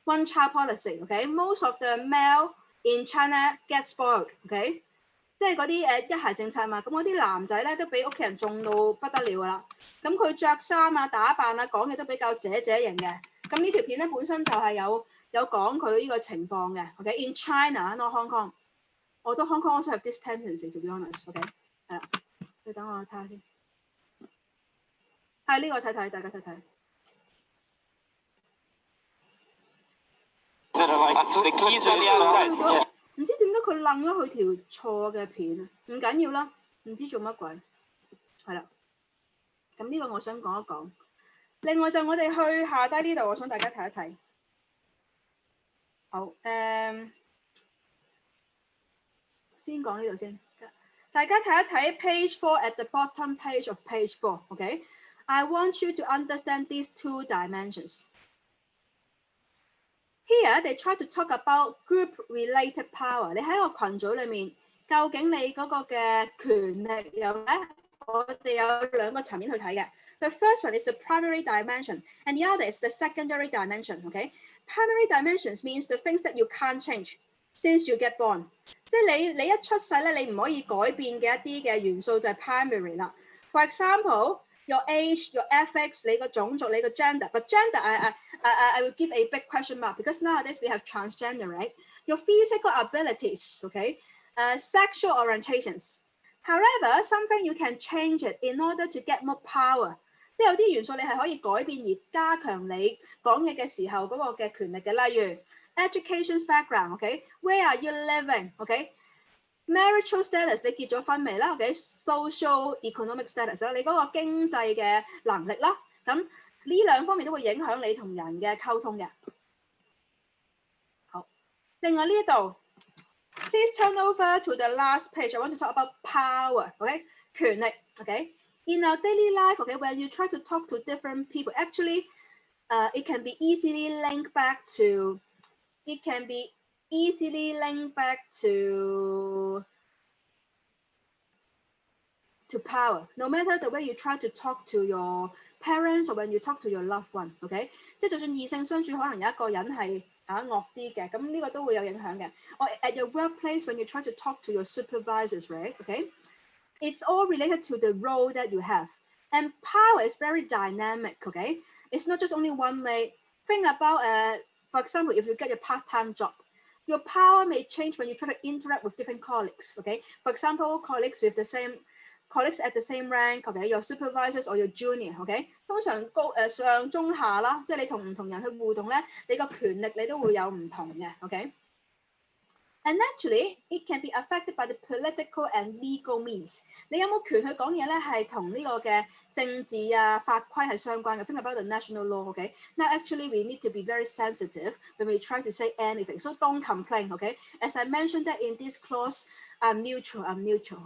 A: one-child policy. Okay, most of the male in China get spoiled. Okay， 即係嗰啲一孩政策嘛，咁嗰啲男仔咧都俾屋企人縱到不得了啦。咁佢着衫啊、打扮啊、講嘢都比較姐型嘅。咁呢條片咧本身就係有講佢呢個情況嘅。OK，in China, not Hong Kong. Although Hong Kong also have this tendency, to be honest. OK， 係啦，你等我睇下先。係呢個睇睇，大家睇睇。唔知點解佢楞咗佢條錯嘅片啊？唔緊要啦，唔知做乜鬼，係啦。咁呢個我想講一講。另外就我哋去下低呢度，我想大家睇一睇。好，先講呢度先。大家睇一睇 page 4 at the bottom page of page 4, okay? I want you to understand these two dimensions. Here, they try to talk about group-related power. 你喺個群組裏面，究竟你嗰個嘅權力有咧？我哋有兩個層面去睇嘅。The first one is the primary dimension, and the other is the secondary dimension. Okay, primary dimensions means the things that you can't change since you get born. 即係你一出世咧，你唔可以改變嘅一啲嘅元素就係 primary 啦。For example, your age, your ethics, 你個種族，你個 gender. But gender, I will give a big question mark because nowadays we have transgender, right? Your physical abilities, okay, sexual orientations. However, something you can change it in order to get more power. 即係有啲元素你係可以改變而加強你講嘢嘅時候嗰個嘅權力嘅，例如 education background, okay? Where are you living, okay? Marital status 你結咗婚未啦 ？OK, social economic status 啦，你嗰個經濟嘅能力啦，咁呢兩方面都會影響你同人嘅溝通嘅。好，另外呢一度 ，please turn over to the last page. I want to talk about power, OK? 權力 ，OK? In our daily life, OK, when you try to talk to different people, actually, it can be easily linked back to, to power. No matter the way you try to talk to your parents or when you talk to your loved one, OK? 即係就算異性相處，可能有一個人係惡啲嘅，咁呢個都會有影響嘅。Or at your workplace, when you try to talk to your supervisors, right? OK? It's all related to the role that you have. And power is very dynamic, okay? It's not just only one way. Think about, for example, if you get a part-time job, your power may change when you try to interact with different colleagues, okay? For example, colleagues at the same rank, okay? Your supervisors or your junior, okay? 通常上中下啦，即係你同唔同人去互動咧，你個權力你都會有唔同嘅 ，okay? And actually, it can be affected by the political and legal means. 你有冇權去講嘢咧？係同呢個嘅政治啊、法規係相關嘅。Think about the national law, okay? Now, actually, we need to be very sensitive when we try to say anything. So don't complain, okay? As I mentioned that in this clause, I'm neutral,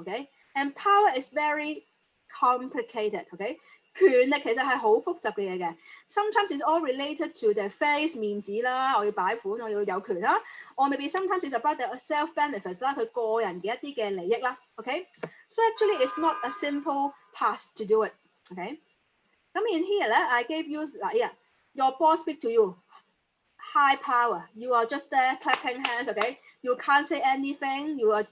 A: okay? And power is very complicated, okay? 權力其實係好複雜嘅嘢嘅 ，sometimes it's all related to the face 面子啦，我要擺款，我要有權啦，or maybe sometimes it's about the self benefits 啦，佢個人嘅一啲嘅利益啦 ，OK？So actually it's not a simple task to do it， OK？ 咁 in here 咧 ，I gave you 嗱呀 ，your boss speak to you，high power，you are just there clapping hands，OK？You can't say anything，you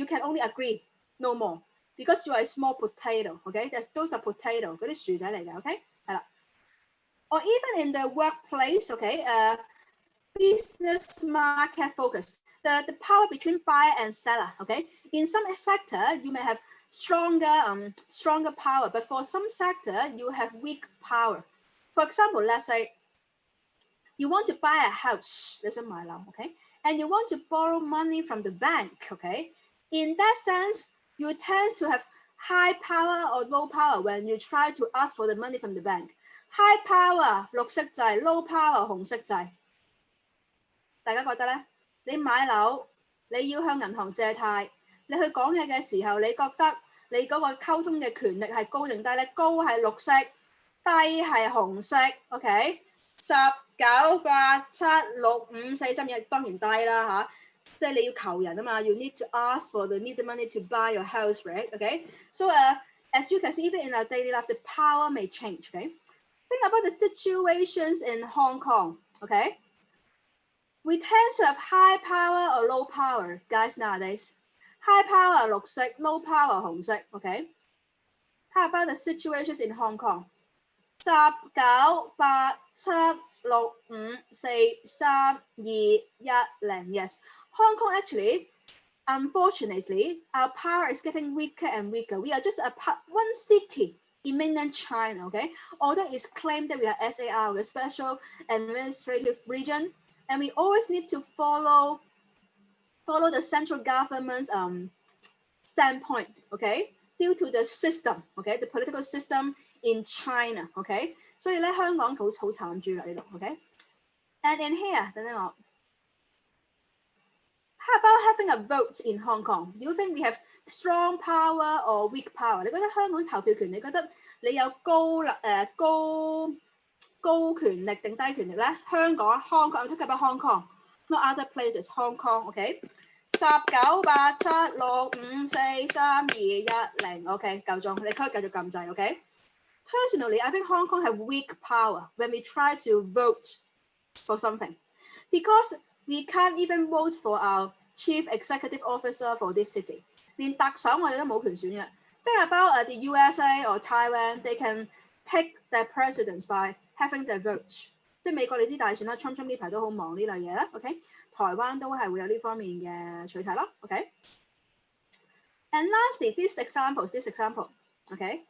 A: can only agree，no more。Because you are a small potato, okay? Those are potato, 嗰啲薯仔嚟嘅 ，OK？ 係啦。Or even in the workplace, okay? Business market focus, the power between buyer and seller, okay? In some sector, you may have stronger power, but for some sector, you have weak power. For example, let's say you want to buy a house, 你想買樓 ，OK? And you want to borrow money from the bank, okay? In that sense, you tend to have high power or low power when you try to ask for the money from the bank. High power 綠色掣 ，low power 紅色掣。大家覺得咧？你買樓，你要向銀行借貸，你去講嘢嘅時候，你覺得你嗰個溝通嘅權力係高定低咧？高係綠色，低係紅色。OK， 10、9、8、7、6、5、4、3，當然低啦嚇。即係你要求人啊嘛 ，you need to ask for the money to buy your house, right? Okay, so as you can see, even in our daily life, the power may change. Okay, think about the situations in Hong Kong. Okay, we tend to have high power or low power, guys. Nowadays, high power 綠色 ，low power 紅色。Okay, how about the situations in Hong Kong? 10、9、8、7、6、5、4、3、2、1、0 Yes. Hong Kong actually, unfortunately, our power is getting weaker and weaker. We are just one city in mainland China, okay? Although it's claimed that we are SAR, the Special Administrative Region, and we always need to follow the central government's standpoint, okay? Due to the system, okay? The political system in China, okay? 所以咧，香港好慘住啦呢度 ，OK？And in here，等等我。How about having a vote in Hong Kong? Do you think we have strong power or weak power？ 你覺得香港投票權，你覺得你有高權力定低權力咧？香港 Hong Kong，I'm talking about Hong Kong, not other places. Hong Kong, OK？ 19、8、7、6、5、4、3、2、1、0 ，OK， 夠鐘，你可以繼續撳掣 ，OK？Personally, I think Hong Kong have weak power when we try to vote for something, because we can't even vote for our chief executive officer for this city. 連特首我哋都冇權選嘅。Think about the USA or Taiwan, they can pick their presidents by having their votes. 即係美國你知大選啦 ，Trump 呢排都好忙呢類嘢啦 ，OK？ 台灣都係會有呢方面嘅取態咯 ，OK？And lastly, this example, OK？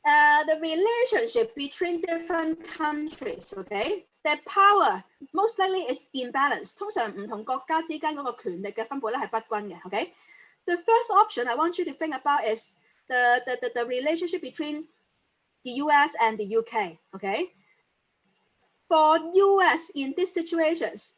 A: The relationship between different countries, OK? Their power most likely is imbalanced. 通常唔同國家之間嗰個權力嘅分配咧係不均嘅 ，OK？The first option I want you to think about is the relationship between the US and the UK, okay? For US in these situations,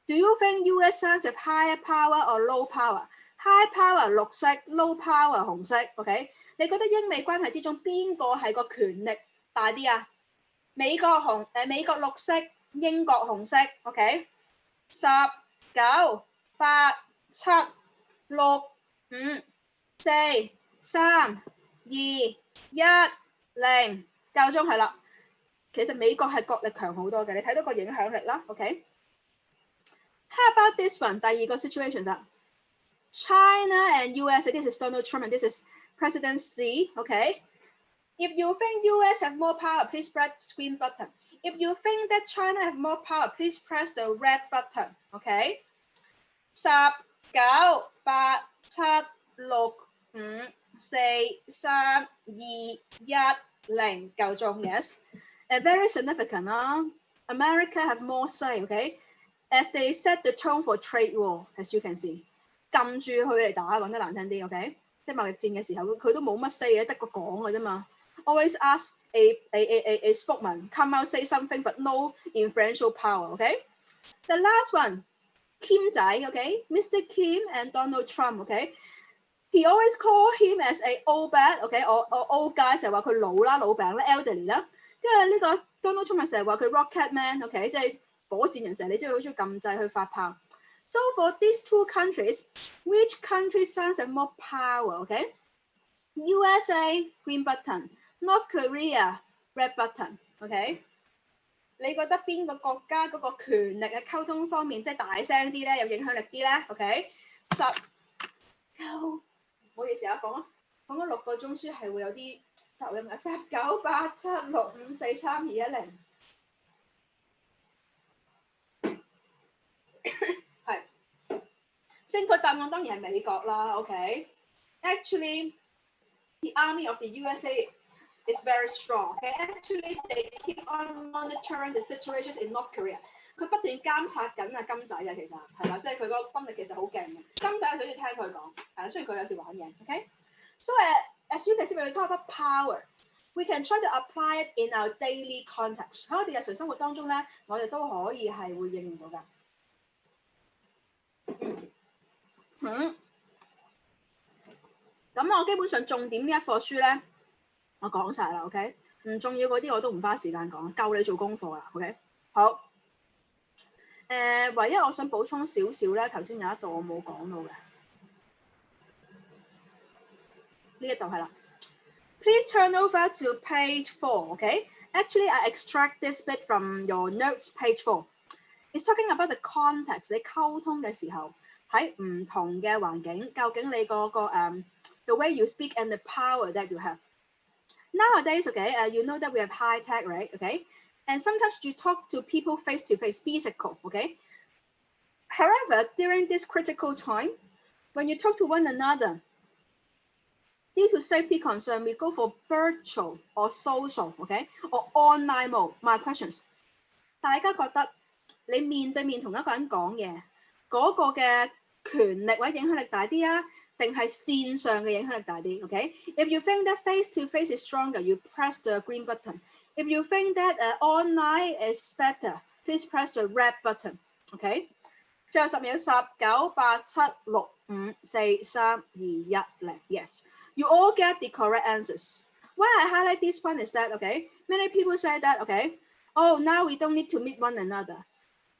A: do you think US sons have higher power or low power? High power 綠色 ，low power 紅色 ，OK？ 你覺得英美關係之中邊個係個權力大啲啊？美國綠色，英國紅色 ，OK？ 10、9、8、7、6、5、4、3、2、1、0， 夠鐘係啦。其實美國係國力強好多嘅，你睇到個影響力啦 ，OK？How about this one？ 第二個 situation 就 China and US. This is Donald Trump and this is President Xi. Okay. If you think US have more power, please press green button. If you think that China have more power, please press the red button. Okay. 10、9、8、7、6、5、4、3、2、1、0， 夠鐘 Yes. Very significant. America have more say. Okay. As they set the tone for trade war, as you can see. 撳住佢嚟打，講得難聽啲 ，OK？ 即係貿易戰嘅時候，佢都冇乜 say 嘅，得個講嘅啫嘛。Always ask a spokesman come out say something, but no influential power. OK? The last one, Kim 仔 OK? Mr. Kim and Donald Trump. OK? He always call him as a old bat. OK? or old guy 成日話佢老啦、老餅啦、elderly 啦。跟住呢個 Donald Trump 成日話佢 rocket man. OK? 即係火箭人成日你知佢好中意撳掣去發炮。So for these two countries, which country sounds have more power? Okay? USA green button, North Korea red button. Okay? 你覺得邊個國家嗰個權力嘅溝通方面即係大聲啲咧，有影響力啲咧 ？OK？ 10、9，唔好意思啊，講咗6個鐘書係會有啲走音嘅。10、9、8、7、6、5、4、3、2、1、0。係正確答案當然係美國啦。OK？ Actually, the army of the USA is very strong. Okay? Actually, they keep on monitoring the situations in North Korea. 佢不斷監察緊啊金仔啊，其實係啦，即係佢嗰個軍力其實好勁嘅。金仔想要聽佢講，係啦，雖然佢有時玩嘢。OK? So as you can see, when we talk about power, we can try to apply it in our daily context. 喺我哋日常生活當中咧，我哋都可以係會應用到㗎。咁我基本上重點呢一課書咧，我講晒啦 ，OK？ 唔重要嗰啲我都唔花時間講，夠你做功課啦 ，OK？ 好。唯一我想補充少少咧，頭先有一度我冇講到嘅，呢一度係啦。Please turn over to page 4, OK? Actually, I extract this bit from your notes, page 4. It's talking about the context. 你溝通嘅時候喺唔同嘅環境，究竟你the way you speak and the power that you have. Nowadays, okay, you know that we have high tech, right? Okay, and sometimes you talk to people face to face, physical, okay. However, during this critical time, when you talk to one another, due to safety concern, we go for virtual or social, okay, or online mode. My questions. 大家覺得你面對面同一個人講嘢，嗰個嘅權力或者影響力大啲啊？定係線上嘅影響力大啲 ，OK？ If you think that face-to-face is stronger, you press the green button. If you think that online is better, please press the red button, OK？最後10秒，10、9、8、7、6、5、4、3、2、1，嚟 Yes. You all get the correct answers. Why I highlight this one is that, okay, many people say that, okay, oh, now we don't need to meet one another.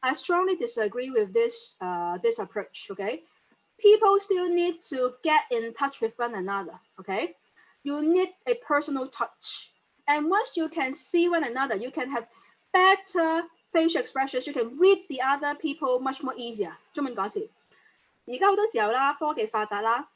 A: I strongly disagree with this this approach, okay? People still need to get in touch with one another, okay? You need a personal touch. And once you can see one another, you can have better facial expressions. You can read the other people much more easier. 中文講詞，而家好多時候啦，科技發達啦，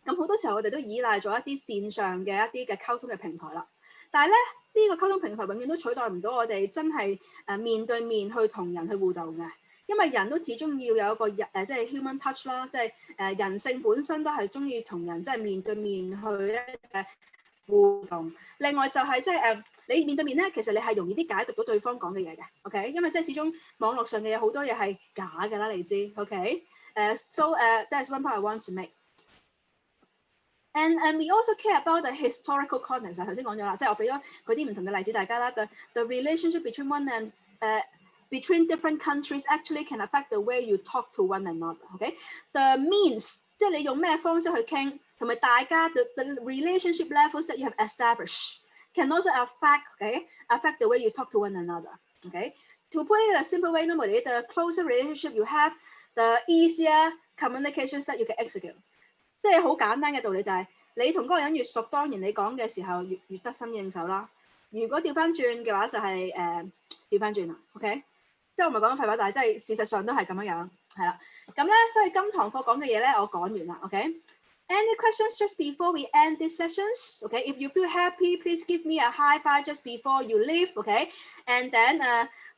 A: 咁好多時候我哋都依賴咗一啲線上嘅一啲嘅溝通嘅平台啦。但係咧，呢個溝通平台永遠都取代唔到我哋真係面對面去同人去互動嘅。因為人都始終要有一個即係 human touch 啦，即係人性本身都係中意同人即係面對面去互動。另外就係即係你面對面咧，其實你係容易啲解讀到對方講嘅嘢嘅 ，OK？ 因為即係始終網絡上嘅嘢好多嘢係假㗎啦，你知 ，OK？So that's one point I want to make. And we also care about the historical context. 頭先講咗啦，即係我俾咗嗰啲唔同嘅例子大家啦。The relationship between one and between different countries actually can affect the way you talk to one another. Okay, the means 即係你用咩方式去傾，同埋大家 the relationship levels that you have established can also affect the way you talk to one another. Okay, to put it in a simple way, normally the closer relationship you have, the easier communications that you can execute. 即係好簡單嘅道理就係、是，你同嗰個人越熟，當然你講嘅時候越得心應手啦。如果調翻轉嘅話，就係調翻轉啦 ，OK？ 即係我唔係講緊廢話，但係即係事實上都係咁樣樣，係啦。咁咧，所以今堂課講嘅嘢咧，我講完啦 ，OK？Any questions just before we end these sessions? Okay, if you feel happy, please give me a high five just before you leave. Okay, and then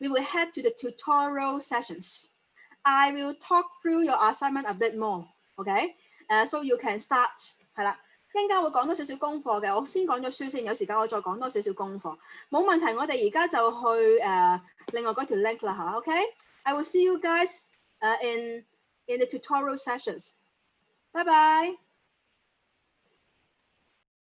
A: we will head to the tutorial sessions. I will talk through your assignment a bit more. Okay. So you can start 係啦，一陣間會講多少少功課嘅，我先講咗書先，有時間我再講多少少功課，冇問題。我哋而家就去另外嗰條 link 啦嚇 ，OK？I will see you guys in the tutorial sessions. Bye bye.